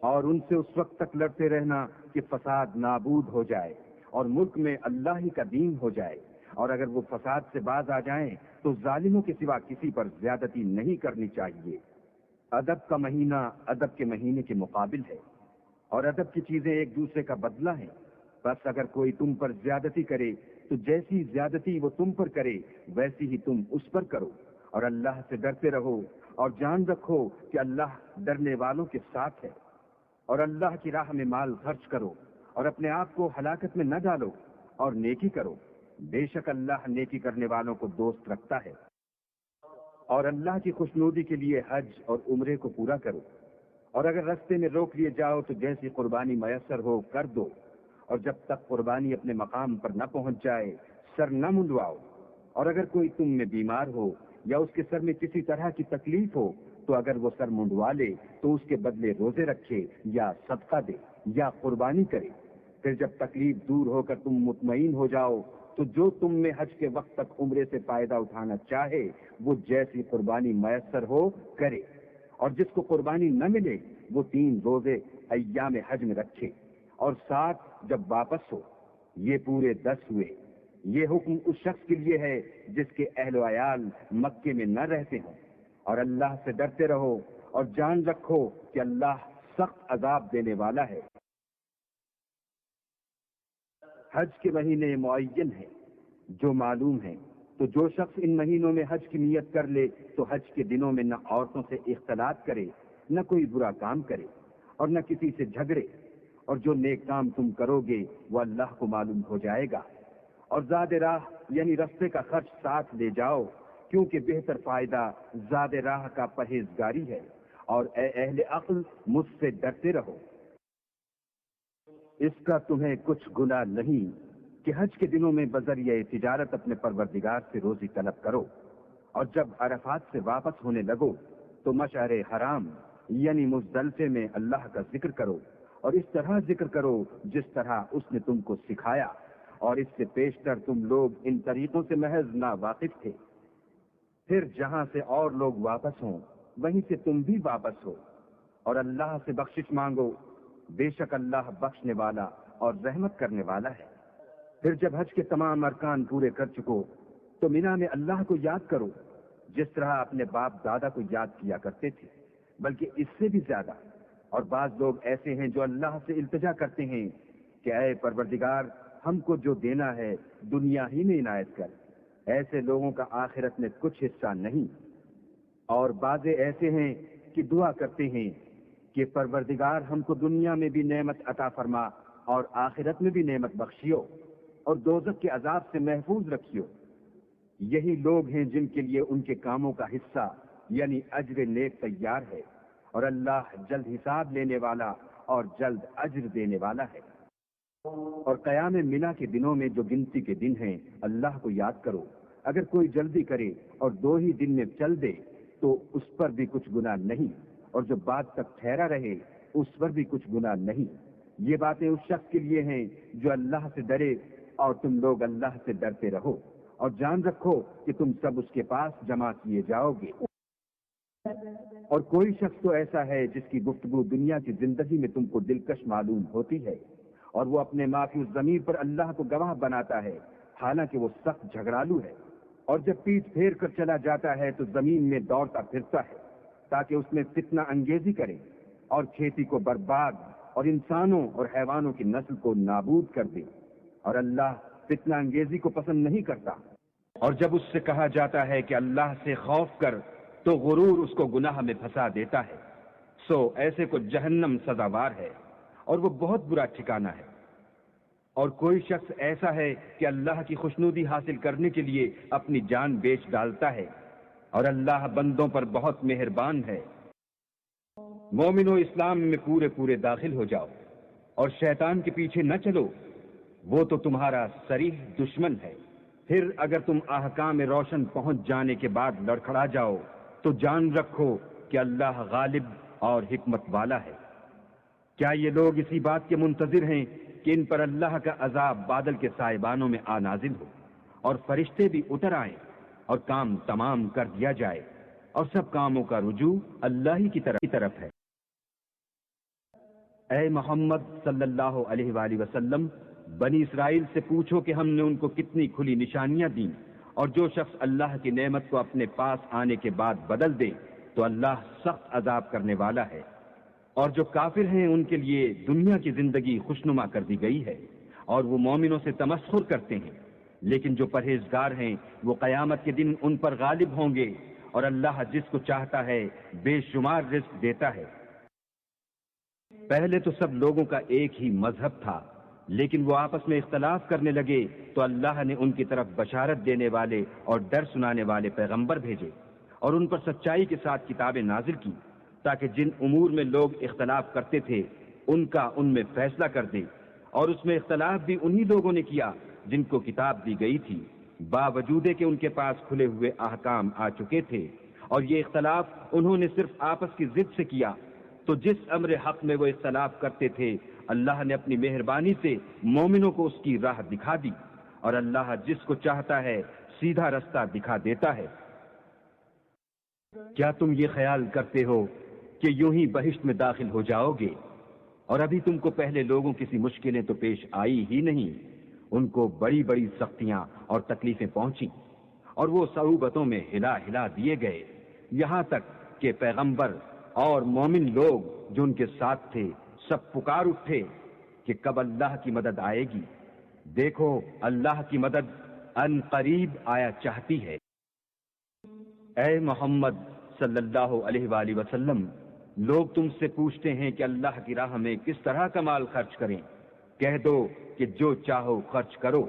اور ان سے اس وقت تک لڑتے رہنا کہ فساد نابود ہو جائے اور ملک میں اللہ ہی کا دین ہو جائے، اور اگر وہ فساد سے باز آ جائیں تو ظالموں کے سوا کسی پر زیادتی نہیں کرنی چاہیے۔ ادب کا مہینہ ادب کے مہینے کے مقابل ہے، اور ادب کی چیزیں ایک دوسرے کا بدلہ ہیں، بس اگر کوئی تم پر زیادتی کرے تو جیسی زیادتی وہ تم پر کرے ویسی ہی تم اس پر کرو، اور اللہ سے ڈرتے رہو اور جان رکھو کہ اللہ ڈرنے والوں کے ساتھ ہے، اور اللہ کی راہ میں مال خرچ کرو اور اپنے آپ کو ہلاکت میں نہ ڈالو، اور نیکی کرو، بے شک اللہ نیکی کرنے والوں کو دوست رکھتا ہے۔ اور اللہ کی خوشنودی کے لیے حج اور عمرے کو پورا کرو، اور اگر رستے میں روک لیے جاؤ تو جیسی قربانی میسر ہو کر دو، اور جب تک قربانی اپنے مقام پر نہ پہنچ جائے سر نہ منڈواؤ، اور اگر کوئی تم میں بیمار ہو یا اس کے سر میں کسی طرح کی تکلیف ہو تو اگر وہ سر منڈوا لے تو اس کے بدلے روزے رکھے یا صدقہ دے یا قربانی کرے۔ پھر جب تکلیف دور ہو کر تم مطمئن ہو جاؤ تو جو تم میں حج کے وقت تک عمرے سے فائدہ اٹھانا چاہے وہ جیسی قربانی میسر ہو کرے، اور جس کو قربانی نہ ملے وہ 3 روزے ایام حج میں رکھے، اور 7 جب واپس ہو۔ یہ پورے 10 ہوئے۔ یہ حکم اس شخص کے لیے ہے جس کے اہل و عیال مکے میں نہ رہتے ہوں، اور اللہ سے ڈرتے رہو اور جان رکھو کہ اللہ سخت عذاب دینے والا ہے۔ حج کے مہینے معین ہیں جو معلوم ہیں، تو جو شخص ان مہینوں میں حج کی نیت کر لے تو حج کے دنوں میں نہ عورتوں سے اختلاط کرے، نہ کوئی برا کام کرے، اور نہ کسی سے جھگڑے، اور جو نیک کام تم کرو گے وہ اللہ کو معلوم ہو جائے گا۔ اور زاد راہ یعنی رستے کا خرچ ساتھ لے جاؤ، کیونکہ بہتر فائدہ زاد راہ کا پرہیزگاری ہے، اور اے اہل عقل مجھ سے ڈرتے رہو۔ اس کا تمہیں کچھ گناہ نہیں کہ حج کے دنوں میں بذریعہ تجارت اپنے پروردگار سے روزی طلب کرو، اور جب عرفات سے واپس ہونے لگو تو مشعر حرام یعنی مزدلفے میں اللہ کا ذکر کرو، اور اس طرح ذکر کرو جس طرح اس نے تم کو سکھایا، اور اس سے پیشتر تم لوگ ان طریقوں سے محض نا واقف تھے۔ پھر جہاں سے اور لوگ واپس ہوں وہیں سے تم بھی واپس ہو، اور اللہ سے بخشش مانگو، بے شک اللہ بخشنے والا اور رحمت کرنے والا ہے۔ پھر جب حج کے تمام ارکان پورے کر چکو تو مینا میں اللہ کو یاد کرو جس طرح اپنے باپ دادا کو یاد کیا کرتے تھے، بلکہ اس سے بھی زیادہ۔ اور بعض لوگ ایسے ہیں جو اللہ سے التجا کرتے ہیں کہ اے پروردگار ہم کو جو دینا ہے دنیا ہی میں عنایت کر۔ ایسے لوگوں کا آخرت میں کچھ حصہ نہیں۔ اور بعض ایسے ہیں کہ دعا کرتے ہیں کہ پروردگار ہم کو دنیا میں بھی نعمت عطا فرما اور آخرت میں بھی نعمت بخشیو، اور دوزخ کے عذاب سے محفوظ رکھیو۔ یہی لوگ ہیں جن کے لیے ان کے کاموں کا حصہ یعنی اجر نیک تیار ہے، اور اللہ جلد حساب لینے والا اور جلد اجر دینے والا ہے۔ اور قیام منا کے دنوں میں جو گنتی کے دن ہیں اللہ کو یاد کرو۔ اگر کوئی جلدی کرے اور 2 ہی دن میں چل دے تو اس پر بھی کچھ گناہ نہیں، اور جو بعد تک ٹھہرا رہے اس پر بھی کچھ گناہ نہیں۔ یہ باتیں اس شخص کے لیے ہیں جو اللہ سے ڈرے، اور تم لوگ اللہ سے ڈرتے رہو، اور جان رکھو کہ تم سب اس کے پاس جمع کیے جاؤ گے۔ اور کوئی شخص تو ایسا ہے جس کی گفتگو دنیا کی زندگی میں تم کو دلکش معلوم ہوتی ہے، اور وہ اپنے معافی ضمیر پر اللہ کو گواہ بناتا ہے، حالانکہ وہ سخت جھگڑالو ہے، اور جب پیٹ پھیر کر چلا جاتا ہے تو زمین میں دوڑتا پھرتا ہے تاکہ اس میں فتنہ انگیزی کرے اور کھیتی کو برباد اور انسانوں اور حیوانوں کی نسل کو نابود کر دے، اور اللہ فتنہ انگیزی کو پسند نہیں کرتا۔ اور جب اس سے کہا جاتا ہے کہ اللہ سے خوف کر تو غرور اس کو گناہ میں پھنسا دیتا ہے، سو ایسے کو جہنم سزاوار ہے اور وہ بہت برا ٹھکانہ ہے۔ اور کوئی شخص ایسا ہے کہ اللہ کی خوشنودی حاصل کرنے کے لیے اپنی جان بیچ ڈالتا ہے، اور اللہ بندوں پر بہت مہربان ہے۔ مومنو اسلام میں پورے پورے داخل ہو جاؤ اور شیطان کے پیچھے نہ چلو، وہ تو تمہارا صریح دشمن ہے۔ پھر اگر تم احکام روشن پہنچ جانے کے بعد لڑکھڑا جاؤ تو جان رکھو کہ اللہ غالب اور حکمت والا ہے۔ کیا یہ لوگ اسی بات کے منتظر ہیں کہ ان پر اللہ کا عذاب بادل کے سائبانوں میں آ نازل ہو، اور فرشتے بھی اتر آئیں، اور کام تمام کر دیا جائے، اور سب کاموں کا رجوع اللہ ہی کی طرف ہے۔ اے محمد صلی اللہ علیہ وآلہ وسلم، بنی اسرائیل سے پوچھو کہ ہم نے ان کو کتنی کھلی نشانیاں دیں، اور جو شخص اللہ کی نعمت کو اپنے پاس آنے کے بعد بدل دے تو اللہ سخت عذاب کرنے والا ہے۔ اور جو کافر ہیں ان کے لیے دنیا کی زندگی خوشنما کر دی گئی ہے، اور وہ مومنوں سے تمسخر کرتے ہیں، لیکن جو پرہیزگار ہیں وہ قیامت کے دن ان پر غالب ہوں گے، اور اللہ جس کو چاہتا ہے بے شمار رزق دیتا ہے۔ پہلے تو سب لوگوں کا ایک ہی مذہب تھا، لیکن وہ آپس میں اختلاف کرنے لگے تو اللہ نے ان کی طرف بشارت دینے والے اور ڈر سنانے والے پیغمبر بھیجے، اور ان پر سچائی کے ساتھ کتابیں نازل کی تاکہ جن امور میں لوگ اختلاف کرتے تھے ان کا ان میں فیصلہ کر دے، اور اس میں اختلاف بھی انہی لوگوں نے کیا جن کو کتاب دی گئی تھی، باوجود کہ ان کے پاس کھلے ہوئے احکام آ چکے تھے، اور یہ اختلاف انہوں نے صرف آپس کی ضد سے کیا۔ تو جس امر حق میں وہ اختلاف کرتے تھے اللہ نے اپنی مہربانی سے مومنوں کو اس کی راہ دکھا دی، اور اللہ جس کو چاہتا ہے سیدھا رستہ دکھا دیتا ہے۔ کیا تم یہ خیال کرتے ہو کہ یوں ہی بہشت میں داخل ہو جاؤ گے، اور ابھی تم کو پہلے لوگوں کسی مشکلیں تو پیش آئی ہی نہیں، ان کو بڑی بڑی سختیاں اور تکلیفیں پہنچی، اور وہ صعوبتوں میں ہلا ہلا دیے گئے، یہاں تک کہ پیغمبر اور مومن لوگ جو ان کے ساتھ تھے سب پکار اٹھے کہ کب اللہ کی مدد آئے گی۔ دیکھو اللہ کی مدد ان قریب آیا چاہتی ہے۔ اے محمد صلی اللہ علیہ وآلہ وسلم، لوگ تم سے پوچھتے ہیں کہ اللہ کی راہ میں کس طرح کا مال خرچ کریں۔ کہہ دو کہ جو چاہو خرچ کرو،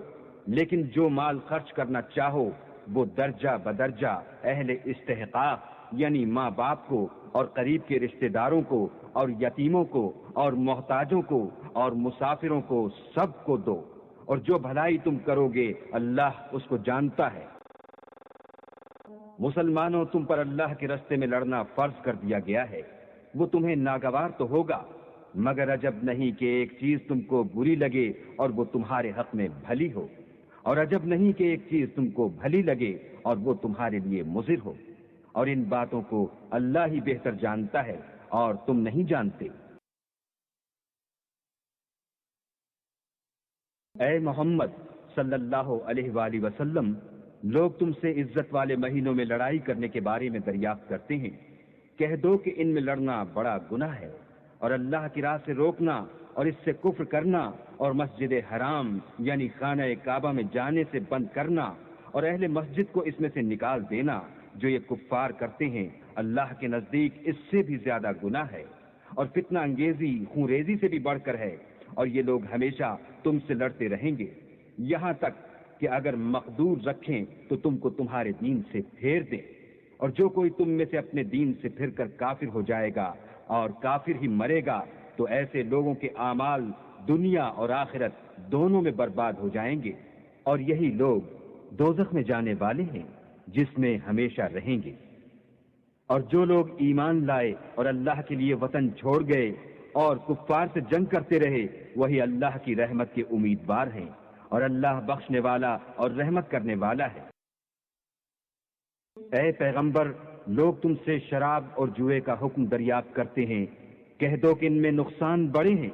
لیکن جو مال خرچ کرنا چاہو وہ درجہ بدرجہ اہل استحقاق یعنی ماں باپ کو اور قریب کے رشتہ داروں کو اور یتیموں کو اور محتاجوں کو اور مسافروں کو سب کو دو، اور جو بھلائی تم کرو گے اللہ اس کو جانتا ہے۔ مسلمانوں، تم پر اللہ کے راستے میں لڑنا فرض کر دیا گیا ہے، وہ تمہیں ناگوار تو ہوگا، مگر عجب نہیں کہ ایک چیز تم کو بری لگے اور وہ تمہارے حق میں بھلی ہو، اور عجب نہیں کہ ایک چیز تم کو بھلی لگے اور وہ تمہارے لیے مضر ہو، اور ان باتوں کو اللہ ہی بہتر جانتا ہے اور تم نہیں جانتے۔ اے محمد صلی اللہ علیہ وآلہ وسلم، لوگ تم سے عزت والے مہینوں میں لڑائی کرنے کے بارے میں دریافت کرتے ہیں۔ کہہ دو کہ ان میں لڑنا بڑا گناہ ہے، اور اللہ کی راہ سے روکنا اور اس سے کفر کرنا اور مسجد حرام یعنی خانہ کعبہ میں جانے سے بند کرنا اور اہل مسجد کو اس میں سے نکال دینا جو یہ کفار کرتے ہیں، اللہ کے نزدیک اس سے بھی زیادہ گناہ ہے، اور فتنہ انگیزی خون ریزی سے بھی بڑھ کر ہے، اور یہ لوگ ہمیشہ تم سے لڑتے رہیں گے یہاں تک کہ اگر مقدور رکھیں تو تم کو تمہارے دین سے پھیر دیں، اور جو کوئی تم میں سے اپنے دین سے پھر کر کافر ہو جائے گا اور کافر ہی مرے گا تو ایسے لوگوں کے اعمال دنیا اور آخرت دونوں میں برباد ہو جائیں گے، اور یہی لوگ دوزخ میں جانے والے ہیں جس میں ہمیشہ رہیں گے۔ اور جو لوگ ایمان لائے اور اللہ کے لیے وطن چھوڑ گئے اور کفار سے جنگ کرتے رہے وہی اللہ کی رحمت کے امیدوار ہیں، اور اللہ بخشنے والا اور رحمت کرنے والا ہے۔ اے پیغمبر، لوگ تم سے شراب اور جوئے کا حکم دریافت کرتے ہیں، کہہ دو کہ ان میں نقصان بڑے ہیں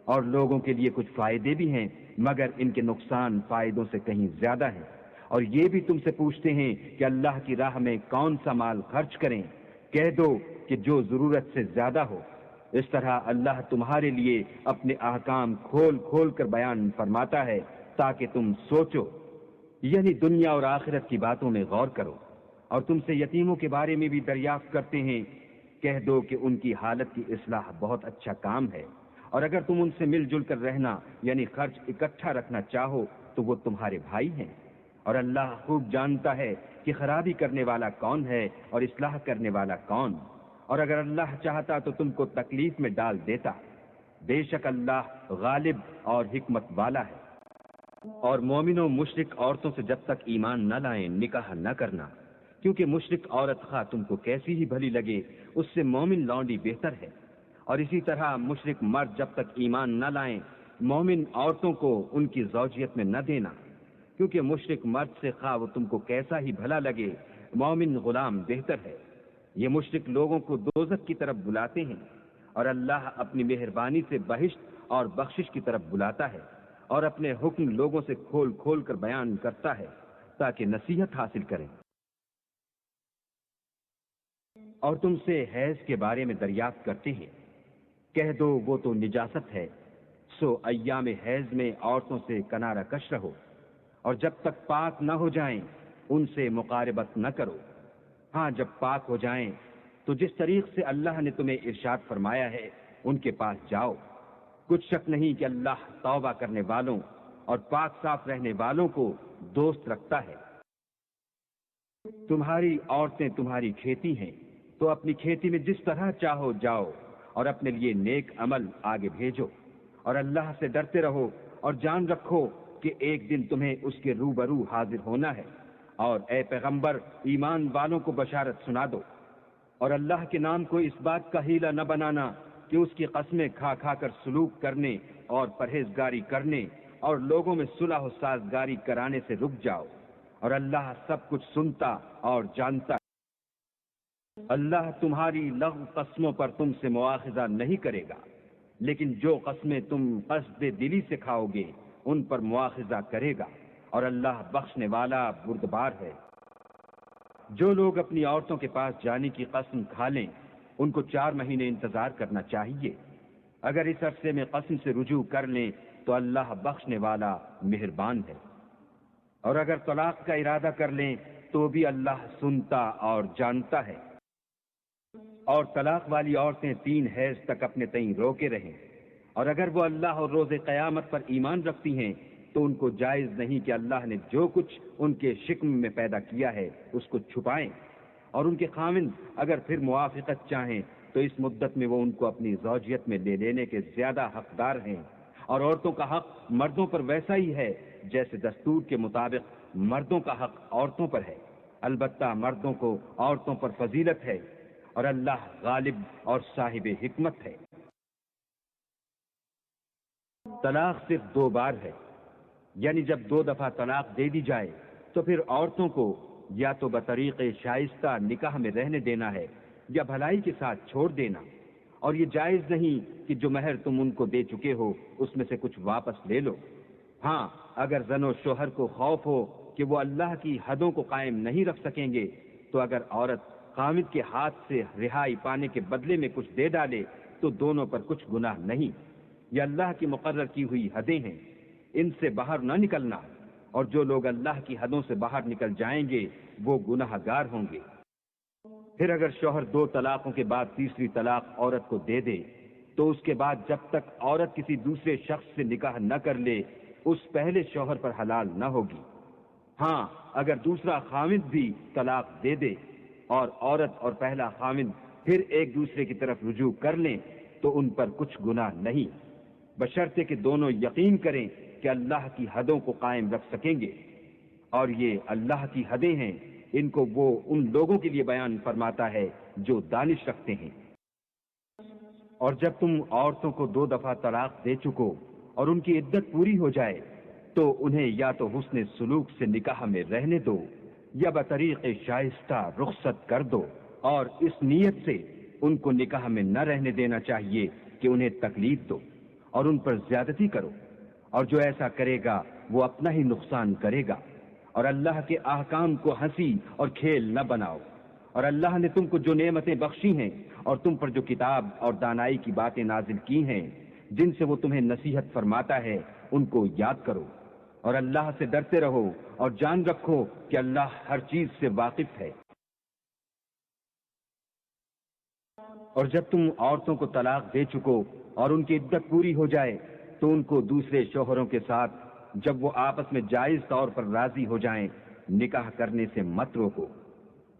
اور لوگوں کے لیے کچھ فائدے بھی ہیں، مگر ان کے نقصان فائدوں سے کہیں زیادہ ہیں۔ اور یہ بھی تم سے پوچھتے ہیں کہ اللہ کی راہ میں کون سا مال خرچ کریں، کہہ دو کہ جو ضرورت سے زیادہ ہو۔ اس طرح اللہ تمہارے لیے اپنے احکام کھول کھول کر بیان فرماتا ہے تاکہ تم سوچو، یعنی دنیا اور آخرت کی باتوں میں غور کرو۔ اور تم سے یتیموں کے بارے میں بھی دریافت کرتے ہیں، کہہ دو کہ ان کی حالت کی اصلاح بہت اچھا کام ہے، اور اگر تم ان سے مل جل کر رہنا یعنی خرچ اکٹھا رکھنا چاہو تو وہ تمہارے بھائی ہیں، اور اللہ خوب جانتا ہے کہ خرابی کرنے والا کون ہے اور اصلاح کرنے والا کون، اور اگر اللہ چاہتا تو تم کو تکلیف میں ڈال دیتا، بے شک اللہ غالب اور حکمت والا ہے۔ اور مومنوں، مشرک عورتوں سے جب تک ایمان نہ لائیں نکاح نہ کرنا، کیونکہ مشرک عورت خواہ تم کو کیسی ہی بھلی لگے اس سے مومن لونڈی بہتر ہے، اور اسی طرح مشرک مرد جب تک ایمان نہ لائیں مومن عورتوں کو ان کی زوجیت میں نہ دینا، کیونکہ مشرک مرد سے خواہ وہ تم کو کیسا ہی بھلا لگے مومن غلام بہتر ہے۔ یہ مشرک لوگوں کو دوزخ کی طرف بلاتے ہیں، اور اللہ اپنی مہربانی سے بہشت اور بخشش کی طرف بلاتا ہے، اور اپنے حکم لوگوں سے کھول کھول کر بیان کرتا ہے تاکہ نصیحت حاصل کریں۔ اور تم سے حیض کے بارے میں دریافت کرتے ہیں، کہہ دو وہ تو نجاست ہے، سو ایام حیض میں عورتوں سے کنارہ کش رہو، اور جب تک پاک نہ ہو جائیں ان سے مقاربت نہ کرو۔ ہاں جب پاک ہو جائیں تو جس طریق سے اللہ نے تمہیں ارشاد فرمایا ہے ان کے پاس جاؤ، کچھ شک نہیں کہ اللہ توبہ کرنے والوں اور پاک صاف رہنے والوں کو دوست رکھتا ہے۔ تمہاری عورتیں تمہاری کھیتی ہیں، تو اپنی کھیتی میں جس طرح چاہو جاؤ اور اپنے لیے نیک عمل آگے بھیجو، اور اللہ سے ڈرتے رہو اور جان رکھو کہ ایک دن تمہیں اس کے روبرو حاضر ہونا ہے۔ اور اے پیغمبر، ایمان والوں کو بشارت سنا دو، اور اللہ کے نام کو اس بات کا ہیلہ نہ بنانا کہ اس کی قسمیں کھا کھا کر سلوک کرنے اور پرہیزگاری کرنے اور لوگوں میں صلح و سازگاری کرانے سے رک جاؤ، اور اللہ سب کچھ سنتا اور جانتا ہے۔ اللہ تمہاری لغو قسموں پر تم سے مواخذہ نہیں کرے گا، لیکن جو قسمیں تم قصد دلی سے کھاؤ گے ان پر مواخذہ کرے گا، اور اللہ بخشنے والا بردبار ہے۔ جو لوگ اپنی عورتوں کے پاس جانے کی قسم کھا لیں ان کو 4 مہینے انتظار کرنا چاہیے۔ اگر اس عرصے میں قسم سے رجوع کر لیں تو اللہ بخشنے والا مہربان ہے، اور اگر طلاق کا ارادہ کر لیں تو بھی اللہ سنتا اور جانتا ہے۔ اور طلاق والی عورتیں 3 حیض تک اپنے تئیں روکے رہیں، اور اگر وہ اللہ اور روز قیامت پر ایمان رکھتی ہیں تو ان کو جائز نہیں کہ اللہ نے جو کچھ ان کے شکم میں پیدا کیا ہے اس کو چھپائیں، اور ان کے خاوند اگر پھر موافقت چاہیں تو اس مدت میں وہ ان کو اپنی زوجیت میں لے لینے کے زیادہ حقدار ہیں، اور عورتوں کا حق مردوں پر ویسا ہی ہے جیسے دستور کے مطابق مردوں کا حق عورتوں پر ہے، البتہ مردوں کو عورتوں پر فضیلت ہے، اور اللہ غالب اور صاحب حکمت ہے۔ طلاق صرف 2 بار ہے، یعنی جب 2 دفعہ طلاق دے دی جائے تو پھر عورتوں کو یا تو بطریق شائستہ نکاح میں رہنے دینا ہے یا بھلائی کے ساتھ چھوڑ دینا، اور یہ جائز نہیں کہ جو مہر تم ان کو دے چکے ہو اس میں سے کچھ واپس لے لو۔ ہاں، اگر زن و شوہر کو خوف ہو کہ وہ اللہ کی حدوں کو قائم نہیں رکھ سکیں گے تو اگر عورت خامد کے ہاتھ سے رہائی پانے کے بدلے میں کچھ دے ڈالے تو دونوں پر کچھ گناہ نہیں۔ یہ اللہ کی مقرر کی ہوئی حدیں ہیں، ان سے باہر نہ نکلنا، اور جو لوگ اللہ کی حدوں سے باہر نکل جائیں گے وہ گناہ گار ہوں گے۔ پھر اگر شوہر 2 طلاقوں کے بعد تیسری طلاق عورت کو دے دے تو اس کے بعد جب تک عورت کسی دوسرے شخص سے نکاح نہ کر لے اس پہلے شوہر پر حلال نہ ہوگی۔ ہاں، اگر دوسرا خاوند بھی طلاق دے دے اور عورت اور پہلا خاوند پھر ایک دوسرے کی طرف رجوع کر لیں تو ان پر کچھ گناہ نہیں، بشرطے کہ دونوں یقین کریں کہ اللہ کی حدوں کو قائم رکھ سکیں گے، اور یہ اللہ کی حدیں ہیں، ان کو وہ ان لوگوں کے لیے بیان فرماتا ہے جو دانش رکھتے ہیں۔ اور جب تم عورتوں کو 2 دفعہ طلاق دے چکو اور ان کی عدت پوری ہو جائے تو انہیں یا تو حسن سلوک سے نکاح میں رہنے دو یا بطریق شائستہ رخصت کر دو، اور اس نیت سے ان کو نکاح میں نہ رہنے دینا چاہیے کہ انہیں تکلیف دو اور ان پر زیادتی کرو، اور جو ایسا کرے گا وہ اپنا ہی نقصان کرے گا، اور اللہ کے احکام کو ہنسی اور کھیل نہ بناؤ۔ اور اللہ نے تم کو جو نعمتیں بخشی ہیں اور تم پر جو کتاب اور دانائی کی باتیں نازل کی ہیں جن سے وہ تمہیں نصیحت فرماتا ہے ان کو یاد کرو، اور اللہ سے ڈرتے رہو اور جان رکھو کہ اللہ ہر چیز سے واقف ہے۔ اور جب تم عورتوں کو طلاق دے چکو اور ان کی عدت پوری ہو جائے تو ان کو دوسرے شوہروں کے ساتھ جب وہ آپس میں جائز طور پر راضی ہو جائیں نکاح کرنے سے مت روکو۔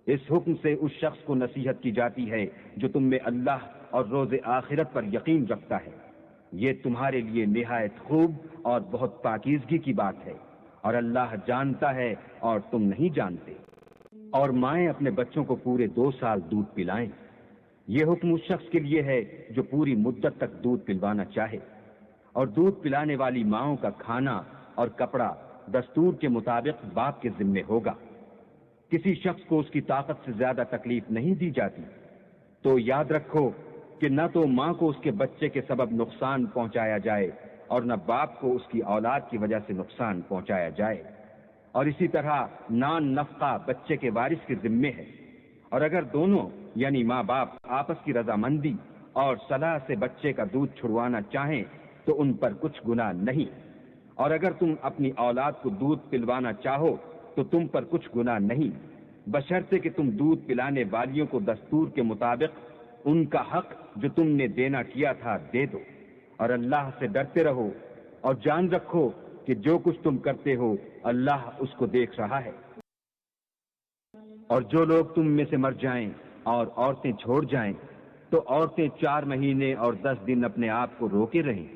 اس حکم سے اس شخص کو نصیحت کی جاتی ہے جو تم میں اللہ اور روز آخرت پر یقین رکھتا ہے، یہ تمہارے لیے نہایت خوب اور بہت پاکیزگی کی بات ہے، اور اللہ جانتا ہے اور تم نہیں جانتے۔ اور مائیں اپنے بچوں کو پورے 2 سال دودھ پلائیں، یہ حکم اس شخص کے لیے ہے جو پوری مدت تک دودھ پلوانا چاہے، اور دودھ پلانے والی ماؤں کا کھانا اور کپڑا دستور کے مطابق باپ کے ذمے ہوگا۔ کسی شخص کو اس کی طاقت سے زیادہ تکلیف نہیں دی جاتی، تو یاد رکھو کہ نہ تو ماں کو اس کے بچے کے سبب نقصان پہنچایا جائے اور نہ باپ کو اس کی اولاد کی وجہ سے نقصان پہنچایا جائے، اور اسی طرح نان نفقہ بچے کے وارث کے ذمے ہے، اور اگر دونوں یعنی ماں باپ آپس کی رضامندی اور صلاح سے بچے کا دودھ چھڑوانا چاہیں تو ان پر کچھ گناہ نہیں، اور اگر تم اپنی اولاد کو دودھ پلوانا چاہو تو تم پر کچھ گناہ نہیں، بشرطے کہ تم دودھ پلانے والیوں کو دستور کے مطابق ان کا حق جو تم نے دینا کیا تھا دے دو، اور اللہ سے ڈرتے رہو اور جان رکھو کہ جو کچھ تم کرتے ہو اللہ اس کو دیکھ رہا ہے۔ اور جو لوگ تم میں سے مر جائیں اور عورتیں چھوڑ جائیں تو عورتیں 4 مہینے اور 10 دن اپنے آپ کو روکے رہیں،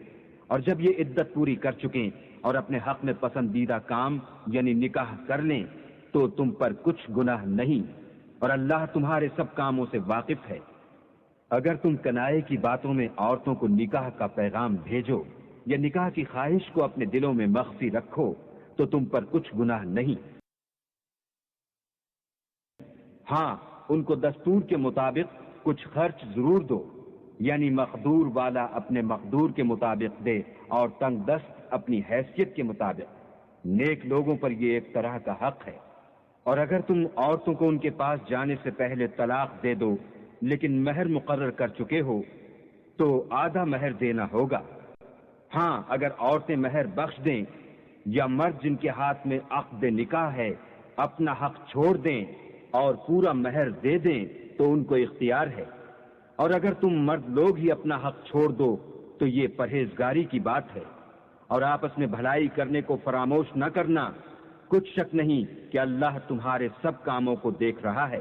اور جب یہ عدت پوری کر چکیں اور اپنے حق میں پسندیدہ کام یعنی نکاح کر لیں تو تم پر کچھ گناہ نہیں، اور اللہ تمہارے سب کاموں سے واقف ہے۔ اگر تم کنائے کی باتوں میں عورتوں کو نکاح کا پیغام بھیجو یا نکاح کی خواہش کو اپنے دلوں میں مخفی رکھو تو تم پر کچھ گناہ نہیں۔ ہاں، ان کو دستور کے مطابق کچھ خرچ ضرور دو، یعنی مقدور والا اپنے مقدور کے مطابق دے اور تنگ دست اپنی حیثیت کے مطابق۔ نیک لوگوں پر یہ ایک طرح کا حق ہے۔ اور اگر تم عورتوں کو ان کے پاس جانے سے پہلے طلاق دے دو لیکن مہر مقرر کر چکے ہو تو آدھا مہر دینا ہوگا۔ ہاں، اگر عورتیں مہر بخش دیں یا مرد جن کے ہاتھ میں عقد نکاح ہے اپنا حق چھوڑ دیں اور پورا مہر دے دیں تو ان کو اختیار ہے، اور اگر تم مرد لوگ ہی اپنا حق چھوڑ دو تو یہ پرہیزگاری کی بات ہے، اور آپس میں بھلائی کرنے کو فراموش نہ کرنا۔ کچھ شک نہیں کہ اللہ تمہارے سب کاموں کو دیکھ رہا ہے۔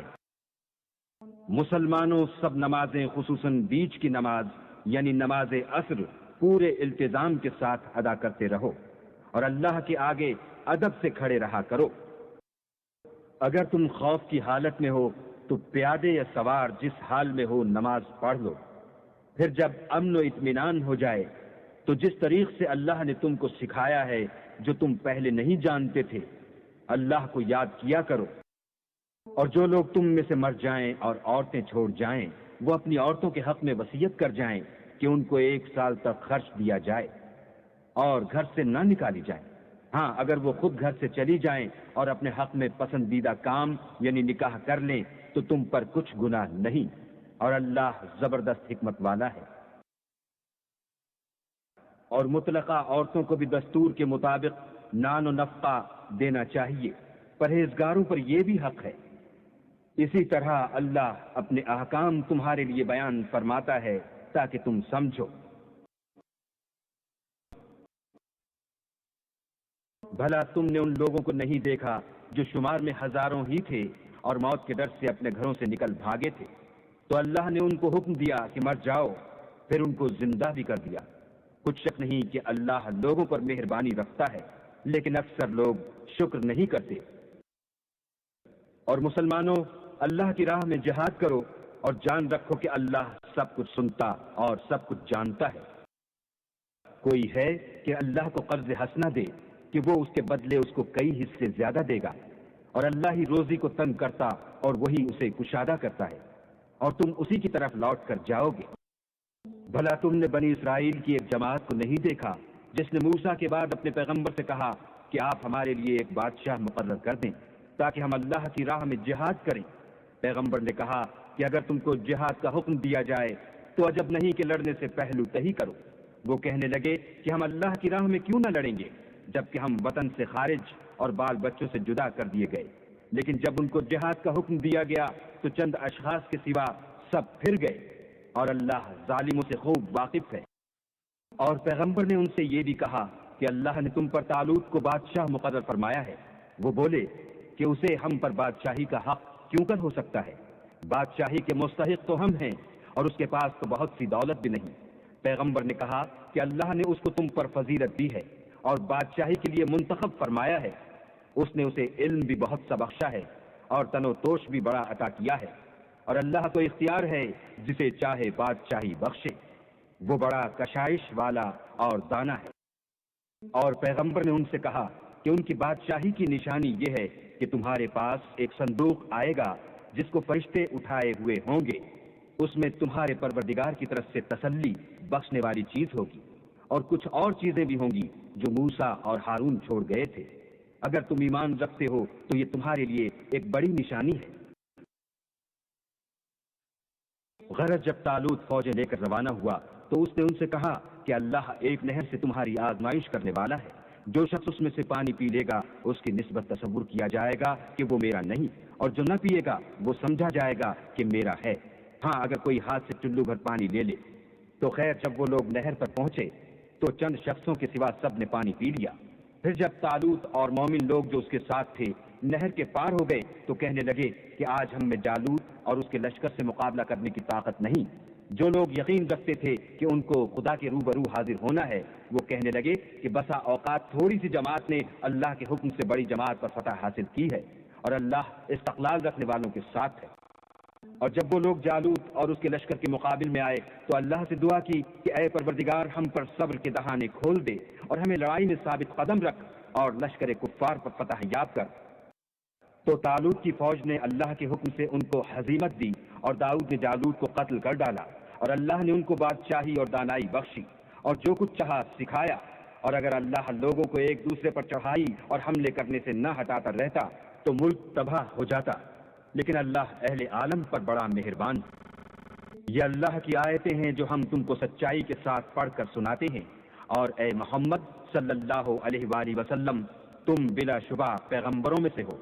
مسلمانوں، سب نمازیں خصوصاً بیچ کی نماز یعنی نماز عصر پورے التزام کے ساتھ ادا کرتے رہو، اور اللہ کے آگے ادب سے کھڑے رہا کرو۔ اگر تم خوف کی حالت میں ہو تو پیادے یا سوار جس حال میں ہو نماز پڑھ لو، پھر جب امن و اطمینان ہو جائے تو جس طریق سے اللہ نے تم کو سکھایا ہے جو تم پہلے نہیں جانتے تھے، اللہ کو یاد کیا کرو۔ اور جو لوگ تم میں سے مر جائیں اور عورتیں چھوڑ جائیں وہ اپنی عورتوں کے حق میں وصیت کر جائیں کہ ان کو 1 سال تک خرچ دیا جائے اور گھر سے نہ نکالی جائے۔ ہاں، اگر وہ خود گھر سے چلی جائیں اور اپنے حق میں پسندیدہ کام یعنی نکاح کر لیں تو تم پر کچھ گناہ نہیں، اور اللہ زبردست حکمت والا ہے۔ اور مطلقہ عورتوں کو بھی دستور کے مطابق نان و نفقہ دینا چاہیے، پرہیزگاروں پر یہ بھی حق ہے۔ اسی طرح اللہ اپنے احکام تمہارے لیے بیان فرماتا ہے تاکہ تم سمجھو۔ بھلا تم نے ان لوگوں کو نہیں دیکھا جو شمار میں ہزاروں ہی تھے اور موت کے ڈر سے اپنے گھروں سے نکل بھاگے تھے، تو اللہ نے ان کو حکم دیا کہ مر جاؤ، پھر ان کو زندہ بھی کر دیا۔ کچھ شک نہیں کہ اللہ لوگوں پر مہربانی رکھتا ہے، لیکن اکثر لوگ شکر نہیں کرتے۔ اور مسلمانوں، اللہ کی راہ میں جہاد کرو اور جان رکھو کہ اللہ سب کچھ سنتا اور سب کچھ جانتا ہے۔ کوئی ہے کہ اللہ کو قرض حسنہ دے کہ وہ اس کے بدلے اس کو کئی حصے زیادہ دے گا، اور اللہ ہی روزی کو تنگ کرتا اور وہی اسے کشادہ کرتا ہے، اور تم اسی کی طرف لوٹ کر جاؤ گے۔ بھلا تم نے بنی اسرائیل کی ایک جماعت کو نہیں دیکھا جس نے موسیٰ کے بعد اپنے پیغمبر سے کہا کہ آپ ہمارے لیے ایک بادشاہ مقرر کر دیں تاکہ ہم اللہ کی راہ میں جہاد کریں؟ پیغمبر نے کہا کہ اگر تم کو جہاد کا حکم دیا جائے تو عجب نہیں کہ لڑنے سے پہلو تہی کرو۔ وہ کہنے لگے کہ ہم اللہ کی راہ میں کیوں نہ لڑیں گے جبکہ ہم وطن سے خارج اور بال بچوں سے جدا کر دیے گئے۔ لیکن جب ان کو جہاد کا حکم دیا گیا تو چند اشخاص کے سوا سب پھر گئے، اور اللہ ظالموں سے خوب واقف ہے۔ اور پیغمبر نے ان سے یہ بھی کہا کہ اللہ نے تم پر طالوت کو بادشاہ مقرر فرمایا ہے۔ وہ بولے کہ اسے ہم پر بادشاہی کا حق کیوں کر ہو سکتا ہے؟ بادشاہی کے مستحق تو ہم ہیں اور اس کے پاس تو بہت سی دولت بھی نہیں۔ پیغمبر نے کہا کہ اللہ نے اس کو تم پر فضیلت دی ہے اور بادشاہی کے لیے منتخب فرمایا ہے۔ اس نے اسے علم بھی بہت سا بخشا ہے اور تن و توش بھی بڑا عطا کیا ہے، اور اللہ کو اختیار ہے جسے چاہے بادشاہی بخشے۔ وہ بڑا کشائش والا اور دانا ہے۔ اور پیغمبر نے ان سے کہا کہ ان کی بادشاہی کی نشانی یہ ہے کہ تمہارے پاس ایک صندوق آئے گا جس کو فرشتے اٹھائے ہوئے ہوں گے، اس میں تمہارے پروردگار کی طرف سے تسلی بخشنے والی چیز ہوگی، اور کچھ اور چیزیں بھی ہوں گی جو موسیٰ اور ہارون چھوڑ گئے تھے۔ اگر تم ایمان رکھتے ہو تو یہ تمہارے لیے ایک بڑی نشانی ہے۔ غرض جب طالوت فوجیں لے کر روانہ ہوا تو اس نے ان سے کہا کہ اللہ ایک نہر سے تمہاری آزمائش کرنے والا ہے، جو شخص اس میں سے پانی پی لے گا اس کی نسبت تصور کیا جائے گا کہ وہ میرا نہیں، اور جو نہ پیے گا وہ سمجھا جائے گا کہ میرا ہے۔ ہاں، اگر کوئی ہاتھ سے چلو بھر پانی لے لے تو خیر۔ جب وہ لوگ نہر پر پہنچے تو چند شخصوں کے سوا سب نے پانی پی لیا۔ پھر جب طالوت اور مومن لوگ جو اس کے ساتھ تھے نہر کے پار ہو گئے تو کہنے لگے کہ آج ہم میں جالوت اور اس کے لشکر سے مقابلہ کرنے کی طاقت نہیں۔ جو لوگ یقین رکھتے تھے کہ ان کو خدا کے روبرو حاضر ہونا ہے، وہ کہنے لگے کہ بسا اوقات تھوڑی سی جماعت نے اللہ کے حکم سے بڑی جماعت پر فتح حاصل کی ہے، اور اللہ استقلال رکھنے والوں کے ساتھ ہے۔ اور جب وہ لوگ جالوت اور اس کے لشکر کے مقابل میں آئے تو اللہ سے دعا کی کہ اے پروردگار، ہم پر صبر کے دہانے کھول دے اور ہمیں لڑائی میں ثابت قدم رکھ اور لشکر کفار پر فتح یاب کر۔ تو طالوت کی فوج نے اللہ کے حکم سے ان کو ہزیمت دی، اور داؤد نے جالوت کو قتل کر ڈالا، اور اللہ نے ان کو بادشاہی اور دانائی بخشی اور جو کچھ چاہا سکھایا۔ اور اگر اللہ لوگوں کو ایک دوسرے پر چڑھائی اور حملے کرنے سے نہ ہٹاتا رہتا تو ملک تباہ ہو جاتا، لیکن اللہ اہل عالم پر بڑا مہربان ہے۔ یہ اللہ کی آیتیں ہیں جو ہم تم کو سچائی کے ساتھ پڑھ کر سناتے ہیں، اور اے محمد صلی اللہ علیہ وآلہ وسلم، تم بلا شبہ پیغمبروں میں سے ہو۔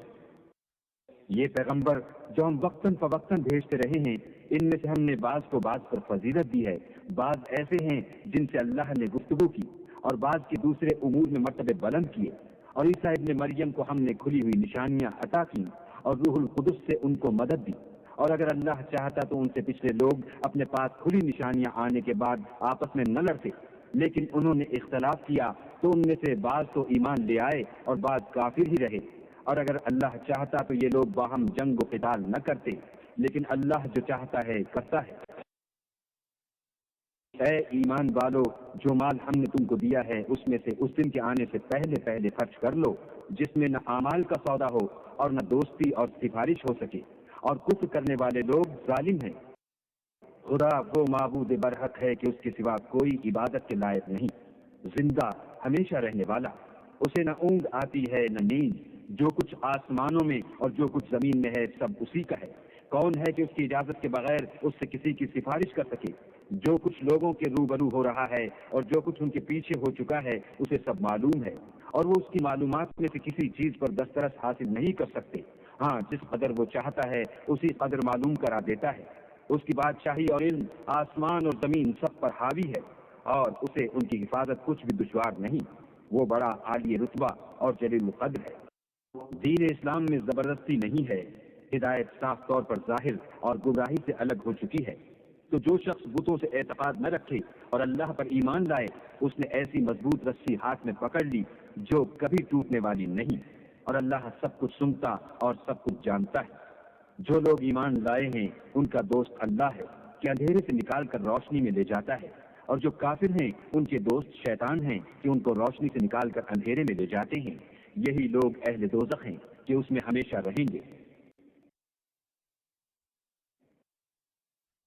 یہ پیغمبر جو ہم وقتاً فوقتاً بھیجتے رہے ہیں، ان میں سے ہم نے بعض کو بعض پر فضیلت دی ہے، بعض ایسے ہیں جن سے اللہ نے گفتگو کی، اور بعض کے دوسرے امور میں مرتبے بلند کیے، اور عیسیٰ ابن مریم کو ہم نے کھلی ہوئی نشانیاں عطا کی اور روح القدس سے ان کو مدد دی۔ اور اگر اللہ چاہتا تو ان سے پچھلے لوگ اپنے پاس کھلی نشانیاں آنے کے بعد آپس میں نہ لڑتے، لیکن انہوں نے اختلاف کیا تو ان میں سے بعض تو ایمان لے آئے اور بعض کافر ہی رہے۔ اور اگر اللہ چاہتا تو یہ لوگ باہم جنگ و قتال نہ کرتے، لیکن اللہ جو چاہتا ہے کرتا ہے۔ اے ایمان والو، جو مال ہم نے تم کو دیا ہے اس میں سے اس دن کے آنے سے پہلے پہلے خرچ کر لو جس میں نہ اعمال کا سودا ہو اور نہ دوستی اور سفارش ہو سکے، اور کفر کرنے والے لوگ ظالم ہیں۔ خدا وہ معبود برحق ہے کہ اس کے سوا کوئی عبادت کے لائق نہیں، زندہ ہمیشہ رہنے والا، اسے نہ اونگ آتی ہے نہ نیند، جو کچھ آسمانوں میں اور جو کچھ زمین میں ہے سب اسی کا ہے۔ کون ہے کہ اس کی اجازت کے بغیر اس سے کسی کی سفارش کر سکے؟ جو کچھ لوگوں کے روبرو ہو رہا ہے اور جو کچھ ان کے پیچھے ہو چکا ہے اسے سب معلوم ہے، اور وہ اس کی معلومات میں سے کسی چیز پر دسترس حاصل نہیں کر سکتے۔ ہاں، جس قدر وہ چاہتا ہے اسی قدر معلوم کرا دیتا ہے۔ اس کی بادشاہی اور علم آسمان اور زمین سب پر حاوی ہے، اور اسے ان کی حفاظت کچھ بھی دشوار نہیں۔ وہ بڑا عالی رتبہ اور جلیل القدر ہے۔ دین اسلام میں زبردستی نہیں ہے، ہدایت صاف طور پر ظاہر اور گمراہی سے الگ ہو چکی ہے۔ تو جو شخص بتوں سے اعتقاد نہ رکھے اور اللہ پر ایمان لائے، اس نے ایسی مضبوط رسی ہاتھ میں پکڑ لی جو کبھی ٹوٹنے والی نہیں، اور اللہ سب کچھ سنتا اور سب کچھ جانتا ہے۔ جو لوگ ایمان لائے ہیں ان کا دوست اللہ ہے کہ اندھیرے سے نکال کر روشنی میں لے جاتا ہے، اور جو کافر ہیں ان کے دوست شیطان ہیں کہ ان کو روشنی سے نکال کر اندھیرے میں لے جاتے ہیں۔ یہی لوگ اہل دوزخ ہیں کہ اس میں ہمیشہ رہیں گے۔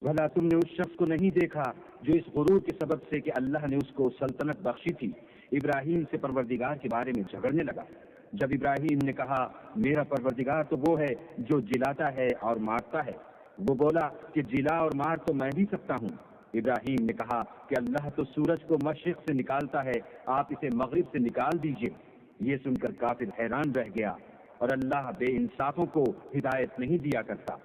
بھلا تم نے اس شخص کو نہیں دیکھا جو اس غرور کے سبب سے کہ اللہ نے اس کو سلطنت بخشی تھی، ابراہیم سے پروردگار کے بارے میں جھگڑنے لگا؟ جب ابراہیم نے کہا میرا پروردگار تو وہ ہے جو جلاتا ہے اور مارتا ہے، وہ بولا کہ جلا اور مار تو میں بھی سکتا ہوں۔ ابراہیم نے کہا کہ اللہ تو سورج کو مشرق سے نکالتا ہے، آپ اسے مغرب سے نکال دیجئے۔ یہ سن کر کافر حیران رہ گیا، اور اللہ بے انصافوں کو ہدایت نہیں دیا کرتا۔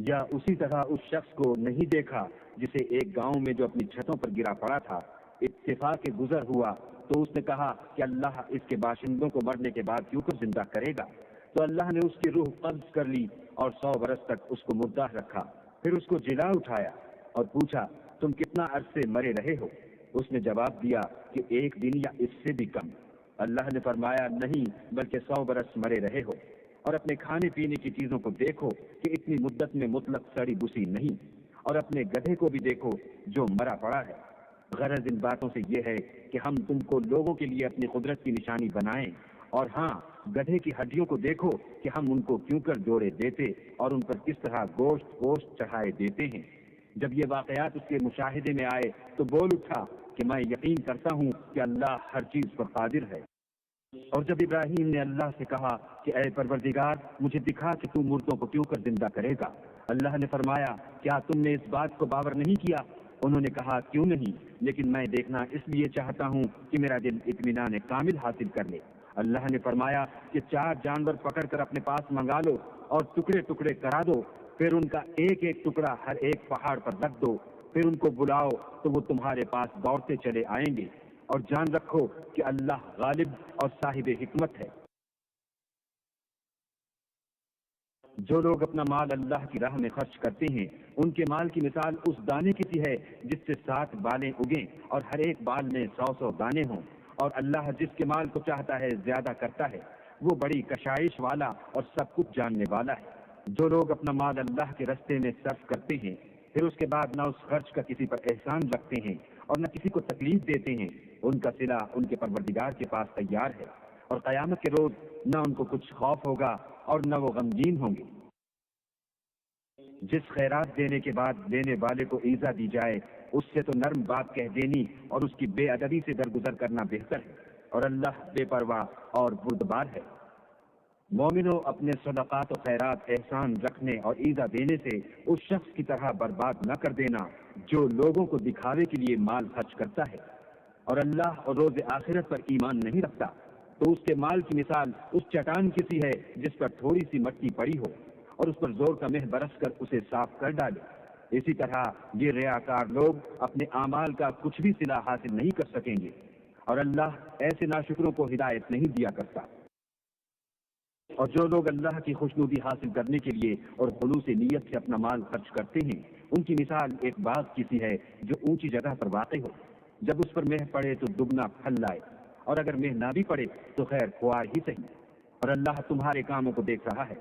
یا اسی طرح اس شخص کو نہیں دیکھا جسے ایک گاؤں میں جو اپنی چھتوں پر گرا پڑا تھا اتفاق کے گزر ہوا، تو اس نے کہا کہ اللہ اس کے باشندوں کو مرنے کے بعد کیوں کر زندہ کرے گا؟ تو اللہ نے اس کی روح قبض کر لی اور 100 برس تک اس کو مردہ رکھا، پھر اس کو جلا اٹھایا اور پوچھا تم کتنا عرصے مرے رہے ہو؟ اس نے جواب دیا کہ 1 دن یا اس سے بھی کم۔ اللہ نے فرمایا نہیں، بلکہ 100 برس مرے رہے ہو، اور اپنے کھانے پینے کی چیزوں کو دیکھو کہ اتنی مدت میں مطلق سڑی بسی نہیں، اور اپنے گدھے کو بھی دیکھو جو مرا پڑا ہے۔ غرض ان باتوں سے یہ ہے کہ ہم تم کو لوگوں کے لیے اپنی قدرت کی نشانی بنائیں، اور ہاں، گدھے کی ہڈیوں کو دیکھو کہ ہم ان کو کیوں کر جوڑے دیتے اور ان پر کس طرح گوشت چڑھائے دیتے ہیں۔ جب یہ واقعات اس کے مشاہدے میں آئے تو بول اٹھا کہ میں یقین کرتا ہوں کہ اللہ ہر چیز پر قادر ہے۔ اور جب ابراہیم نے اللہ سے کہا کہ اے پروردگار مجھے دکھا کہ تو مردوں کو کیوں کر زندہ کرے گا، اللہ نے فرمایا کیا تم نے اس بات کو باور نہیں کیا؟ انہوں نے کہا کیوں نہیں، لیکن میں دیکھنا اس لیے چاہتا ہوں کہ میرا دل اطمینان کامل حاصل کر لے۔ اللہ نے فرمایا کہ 4 جانور پکڑ کر اپنے پاس منگا لو اور ٹکڑے ٹکڑے کرا دو، پھر ان کا ایک ایک ٹکڑا ہر ایک پہاڑ پر رکھ دو، پھر ان کو بلاؤ تو وہ تمہارے پاس دوڑتے چلے آئیں گے، اور جان رکھو کہ اللہ غالب اور صاحب حکمت ہے۔ جو لوگ اپنا مال اللہ کی راہ میں خرچ کرتے ہیں ان کے مال کی مثال اس دانے کی سی ہے جس سے 7 بالیں اگیں اور ہر ایک بال میں 100 دانے ہوں، اور اللہ جس کے مال کو چاہتا ہے زیادہ کرتا ہے، وہ بڑی کشائش والا اور سب کچھ جاننے والا ہے۔ جو لوگ اپنا مال اللہ کے رستے میں صرف کرتے ہیں پھر اس کے بعد نہ اس خرچ کا کسی پر احسان رکھتے ہیں اور نہ کسی کو تکلیف دیتے ہیں، ان کا صلہ ان کے پروردگار کے پاس تیار ہے، اور قیامت کے روز نہ ان کو کچھ خوف ہوگا اور نہ وہ غمگین ہوں گے۔ جس خیرات دینے کے بعد دینے والے کو ایذا دی جائے اس سے تو نرم بات کہہ دینی اور اس کی بے ادبی سے درگزر کرنا بہتر ہے، اور اللہ بے پرواہ اور بردبار ہے۔ مومنوں، اپنے صدقات و خیرات احسان رکھنے اور ایذا دینے سے اس شخص کی طرح برباد نہ کر دینا جو لوگوں کو دکھاوے کے لیے مال خرچ کرتا ہے اور اللہ اور روز آخرت پر ایمان نہیں رکھتا، تو اس کے مال کی مثال اس چٹان کی سی ہے جس پر تھوڑی سی مٹی پڑی ہو اور اس پر زور کا مہ برس کر اسے صاف کر ڈالے۔ اسی طرح یہ ریاکار لوگ اپنے اعمال کا کچھ بھی صلہ حاصل نہیں کر سکیں گے، اور اللہ ایسے ناشکروں کو ہدایت نہیں دیا کرتا۔ اور جو لوگ اللہ کی خوشنودی حاصل کرنے کے لیے اور خلوص نیت سے اپنا مال خرچ کرتے ہیں ان کی مثال ایک باغ کی سی ہے جو اونچی جگہ پر واقع ہو، جب اس پر مہ پڑے تو دگنا پھل لائے، اور اگر مہ نہ بھی پڑے تو خیر خوار ہی صحیح، اور اللہ تمہارے کاموں کو دیکھ رہا ہے۔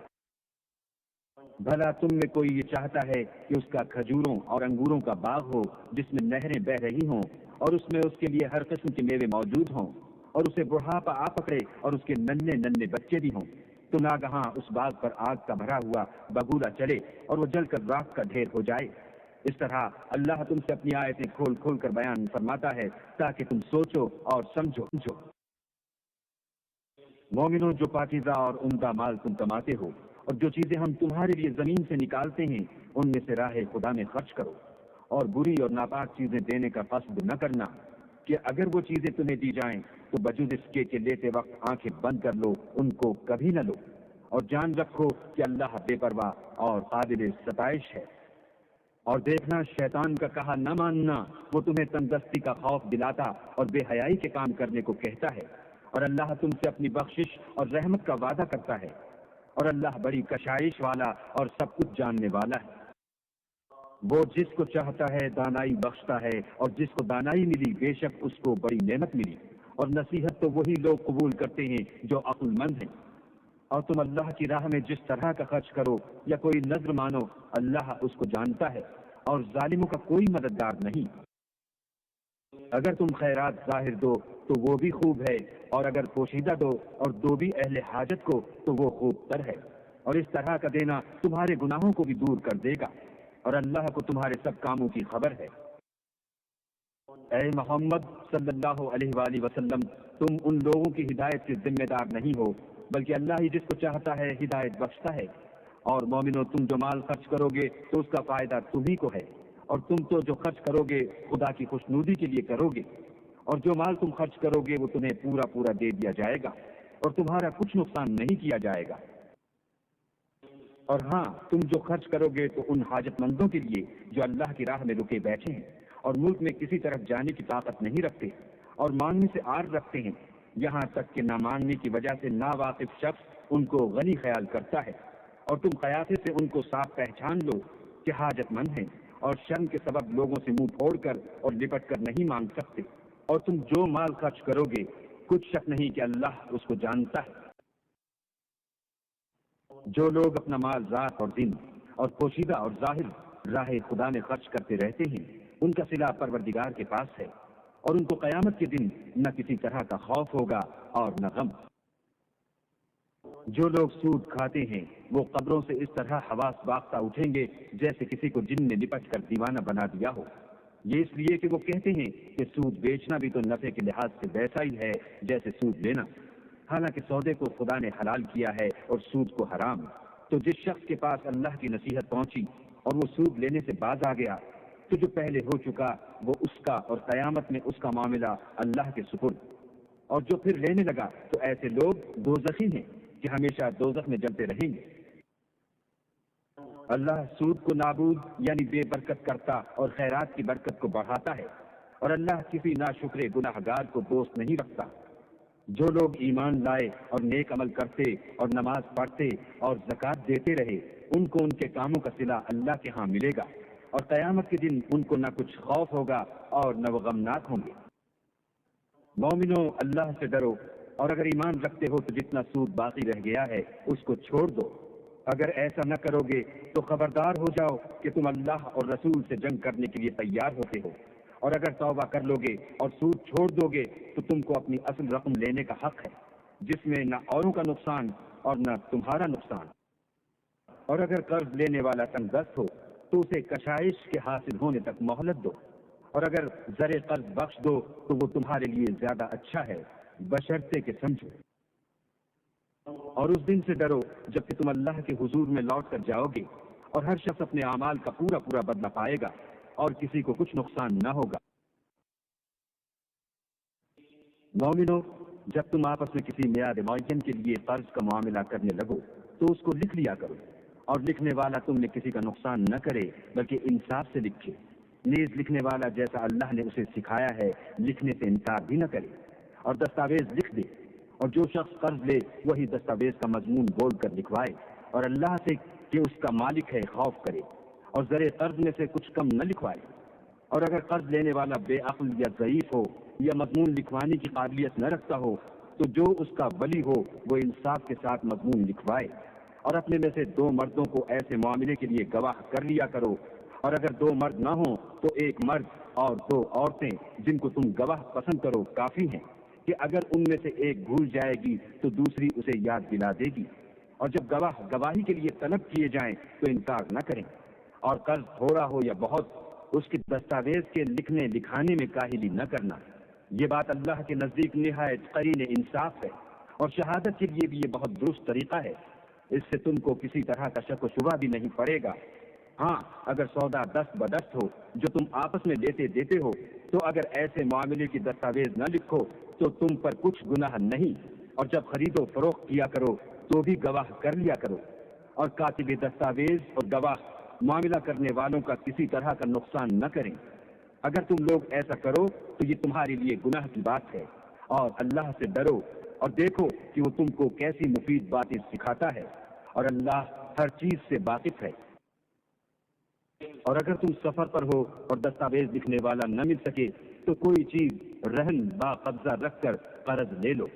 بھلا تم میں کوئی یہ چاہتا ہے کہ اس کا کھجوروں اور انگوروں کا باغ ہو جس میں نہریں بہہ رہی ہوں اور اس میں اس کے لیے ہر قسم کے میوے موجود ہوں، اور اسے بڑھاپا آ پکڑے اور اس کے ننھے ننھے بچے بھی ہوں، تو ناگہاں اس باغ پر آگ کا بھرا ہوا بگولا چلے اور وہ جل کر راکھ کا ڈھیر ہو جائے۔ اس طرح اللہ تم سے اپنی آیتیں کھول کھول کر بیان فرماتا ہے تاکہ تم سوچو اور سمجھو۔ مومنوں، جو پاکیزہ اور عمدہ مال تم کماتے ہو اور جو چیزیں ہم تمہارے لیے زمین سے نکالتے ہیں ان میں سے راہ خدا میں خرچ کرو، اور بری اور ناپاک چیزیں دینے کا قصد نہ کرنا کہ اگر وہ چیزیں تمہیں دی جائیں تو بجز اس کے کہ لیتے وقت آنکھیں بند کر لو ان کو کبھی نہ لو، اور جان رکھو کہ اللہ بے پرواہ اور قابل ستائش ہے۔ اور دیکھنا، شیطان کا کہا نہ ماننا وہ تمہیں تندرستی کا خوف دلاتا اور بے حیائی کے کام کرنے کو کہتا ہے، اور اللہ تم سے اپنی بخشش اور رحمت کا وعدہ کرتا ہے، اور اللہ بڑی کشائش والا اور سب کچھ جاننے والا ہے۔ وہ جس کو چاہتا ہے دانائی بخشتا ہے، اور جس کو دانائی ملی بے شک اس کو بڑی نعمت ملی، اور نصیحت تو وہی لوگ قبول کرتے ہیں جو عقل مند ہیں۔ اور تم اللہ کی راہ میں جس طرح کا خرچ کرو یا کوئی نذر مانو اللہ اس کو جانتا ہے، اور ظالموں کا کوئی مددگار نہیں۔ اگر تم خیرات ظاہر دو تو وہ بھی خوب ہے، اور اگر پوشیدہ دو اور دو بھی اہل حاجت کو تو وہ خوب تر ہے، اور اس طرح کا دینا تمہارے گناہوں کو بھی دور کر دے گا، اور اللہ کو تمہارے سب کاموں کی خبر ہے۔ اے محمد صلی اللہ علیہ وآلہ وسلم، تم ان لوگوں کی ہدایت کے ذمہ دار نہیں ہو بلکہ اللہ ہی جس کو چاہتا ہے ہدایت بخشتا ہے۔ اور مومنو، تم جو مال خرچ کرو گے تو اس کا فائدہ تمہیں کو ہے، اور تم تو جو خرچ کرو گے خدا کی خوشنودی کے لیے کرو گے، اور جو مال تم خرچ کرو گے وہ تمہیں پورا پورا دے دیا جائے گا اور تمہارا کچھ نقصان نہیں کیا جائے گا۔ اور ہاں، تم جو خرچ کرو گے تو ان حاجت مندوں کے لیے جو اللہ کی راہ میں رکے بیٹھے ہیں اور ملک میں کسی طرف جانے کی طاقت نہیں رکھتے اور مانگنے سے آر رکھتے ہیں، یہاں تک کہ نہ مانگنے کی وجہ سے ناواقف شخص ان کو غنی خیال کرتا ہے، اور تم قیافے سے ان کو صاف پہچان لو کہ حاجت مند ہیں اور شرم کے سبب لوگوں سے منہ پھوڑ کر اور لپٹ کر نہیں مانگ سکتے۔ اور تم جو مال خرچ کرو گے کچھ شک نہیں کہ اللہ اس کو جانتا ہے۔ جو لوگ اپنا مال رات اور دن اور پوشیدہ اور ظاہر راہ خدا میں خرچ کرتے رہتے ہیں ان کا صلہ پروردگار کے پاس ہے، اور ان کو قیامت کے دن نہ کسی طرح کا خوف ہوگا اور نہ غم۔ جو لوگ سود کھاتے ہیں وہ قبروں سے اس طرح حواس باختہ اٹھیں گے جیسے کسی کو جن نے لپٹ کر دیوانہ بنا دیا ہو، یہ اس لیے کہ وہ کہتے ہیں کہ سود بیچنا بھی تو نفع کے لحاظ سے ویسا ہی ہے جیسے سود لینا، حالانکہ سودے کو خدا نے حلال کیا ہے اور سود کو حرام۔ تو جس شخص کے پاس اللہ کی نصیحت پہنچی اور وہ سود لینے سے باز آ گیا تو جو پہلے ہو چکا وہ اس کا، اور قیامت میں اس کا معاملہ اللہ کے سپرد۔ اور جو پھر لینے لگا تو ایسے لوگ دوزخی ہیں کہ ہمیشہ دوزخ میں جلتے رہیں گے۔ اللہ سود کو نابود یعنی بے برکت کرتا اور خیرات کی برکت کو بڑھاتا ہے، اور اللہ کسی ناشکر گناہگار کو دوست نہیں رکھتا۔ جو لوگ ایمان لائے اور نیک عمل کرتے اور نماز پڑھتے اور زکوٰۃ دیتے رہے ان کو ان کے کاموں کا صلہ اللہ کے ہاں ملے گا، اور قیامت کے دن ان کو نہ کچھ خوف ہوگا اور نہ وہ غمناک ہوں گے۔ مومنو، اللہ سے ڈرو، اور اگر ایمان رکھتے ہو تو جتنا سود باقی رہ گیا ہے اس کو چھوڑ دو۔ اگر ایسا نہ کرو گے تو خبردار ہو جاؤ کہ تم اللہ اور رسول سے جنگ کرنے کے لیے تیار ہوتے ہو، اور اگر توبہ کر لو گے اور سود چھوڑ دو گے تو تم کو اپنی اصل رقم لینے کا حق ہے، جس میں نہ اوروں کا نقصان اور نہ تمہارا نقصان۔ اور اگر قرض لینے والا تنگ دست ہو تو اسے کشائش کے حاصل ہونے تک مہلت دو، اور اگر زر قرض بخش دو تو وہ تمہارے لیے زیادہ اچھا ہے، بشرطے کہ سمجھو۔ اور اس دن سے ڈرو جب کہ تم اللہ کے حضور میں لوٹ کر جاؤ گے، اور ہر شخص اپنے اعمال کا پورا پورا بدلہ پائے گا، اور کسی کو کچھ نقصان نہ ہوگا۔ مومنو، جب تم آپس میں کسی میعاد معین کے لیے قرض کا معاملہ کرنے لگو تو اس کو لکھ لیا کرو، اور لکھنے والا تم نے کسی کا نقصان نہ کرے بلکہ انصاف سے لکھے۔ نیز لکھنے والا جیسا اللہ نے اسے سکھایا ہے لکھنے سے انکار بھی نہ کرے، اور دستاویز لکھ دے، اور جو شخص قرض لے وہی دستاویز کا مضمون بول کر لکھوائے، اور اللہ سے کہ اس کا مالک ہے خوف کرے، اور زر قرض میں سے کچھ کم نہ لکھوائے۔ اور اگر قرض لینے والا بے عقل یا ضعیف ہو یا مضمون لکھوانے کی قابلیت نہ رکھتا ہو تو جو اس کا ولی ہو وہ انصاف کے ساتھ مضمون لکھوائے، اور اپنے میں سے 2 مردوں کو ایسے معاملے کے لیے گواہ کر لیا کرو، اور اگر 2 مرد نہ ہوں تو 1 مرد اور 2 عورتیں جن کو تم گواہ پسند کرو کافی ہیں، کہ اگر ان میں سے ایک بھول جائے گی تو دوسری اسے یاد دلا دے گی۔ اور جب گواہ گواہی کے لیے طلب کیے جائیں تو انکار نہ کریں، اور قرض تھوڑا ہو یا بہت اس کی دستاویز کے لکھنے لکھانے میں کاہلی نہ کرنا۔ یہ بات اللہ کے نزدیک نہایت قرین انصاف ہے، اور شہادت کے لیے بھی یہ بہت درست طریقہ ہے، اس سے تم کو کسی طرح کا شک و شبہ بھی نہیں پڑے گا۔ ہاں، اگر سودا دست بدست ہو جو تم آپس میں لیتے دیتے ہو تو اگر ایسے معاملے کی دستاویز نہ لکھو تو تم پر کچھ گناہ نہیں، اور جب خرید و فروخت کیا کرو تو بھی گواہ کر لیا کرو، اور کاتب دستاویز اور گواہ معاملہ کرنے والوں کا کسی طرح کا نقصان نہ کریں۔ اگر تم لوگ ایسا کرو تو یہ تمہارے لیے گناہ کی بات ہے، اور اللہ سے ڈرو اور دیکھو کہ وہ تم کو کیسی مفید باتیں سکھاتا ہے، اور اللہ ہر چیز سے واقف ہے۔ اور اگر تم سفر پر ہو اور دستاویز لکھنے والا نہ مل سکے تو کوئی چیز رہن با قبضہ رکھ کر قرض لے لو،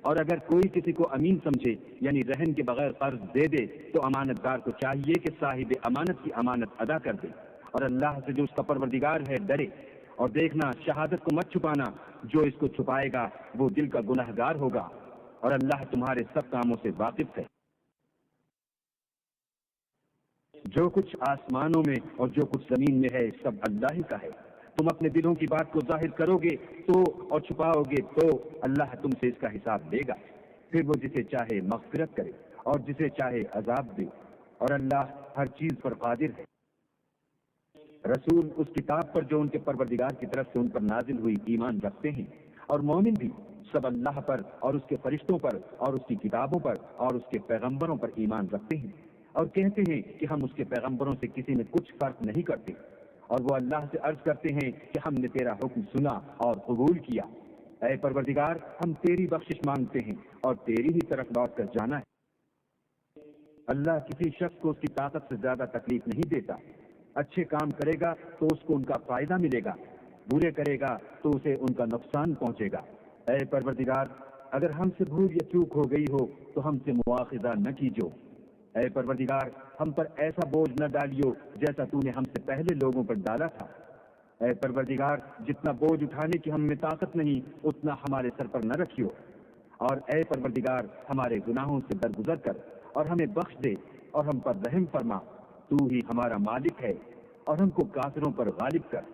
اور اگر کوئی کسی کو امین سمجھے یعنی رہن کے بغیر قرض دے دے تو امانت دار کو چاہیے کہ صاحب امانت کی امانت ادا کر دے، اور اللہ سے جو اس کا پروردگار ہے ڈرے، اور دیکھنا شہادت کو مت چھپانا، جو اس کو چھپائے گا وہ دل کا گناہ گار ہوگا، اور اللہ تمہارے سب کاموں سے واقف ہے۔ جو کچھ آسمانوں میں اور جو کچھ زمین میں ہے سب اللہ ہی کا ہے۔ تم اپنے دلوں کی بات کو ظاہر کرو گے تو اور چھپاؤ گے تو اللہ تم سے اس کا حساب لے گا، پھر وہ جسے چاہے مغفرت کرے اور جسے چاہے عذاب دے، اور اللہ ہر چیز پر قادر ہے۔ رسول اس کتاب پر جو ان کے پروردگار کی طرف سے ان پر نازل ہوئی ایمان رکھتے ہیں، اور مومن بھی سب اللہ پر اور اس کے فرشتوں پر اور اس کی کتابوں پر اور اس کے پیغمبروں پر ایمان رکھتے ہیں، اور کہتے ہیں کہ ہم اس کے پیغمبروں سے کسی میں کچھ فرق نہیں کرتے، اور وہ اللہ سے عرض کرتے ہیں کہ ہم نے تیرا حکم سنا اور قبول کیا۔ اے پروردگار، ہم تیری بخشش مانگتے ہیں اور تیری ہی طرف لوٹ کر جانا ہے۔ اللہ کسی شخص کو اس کی طاقت سے زیادہ تکلیف نہیں دیتا، اچھے کام کرے گا تو اس کو ان کا فائدہ ملے گا، برے کرے گا تو اسے ان کا نقصان پہنچے گا۔ اے پروردگار، اگر ہم سے بھول یا چوک ہو گئی ہو تو ہم سے مواخذہ نہ کیجو۔ اے پروردگار، ہم پر ایسا بوجھ نہ ڈالیو جیسا تو نے ہم سے پہلے لوگوں پر ڈالا تھا۔ اے پروردگار، جتنا بوجھ اٹھانے کی ہم میں طاقت نہیں اتنا ہمارے سر پر نہ رکھیو، اور اے پروردگار ہمارے گناہوں سے درگزر کر اور ہمیں بخش دے اور ہم پر رحم فرما، تو ہی ہمارا مالک ہے، اور ہم کو کافروں پر غالب کر۔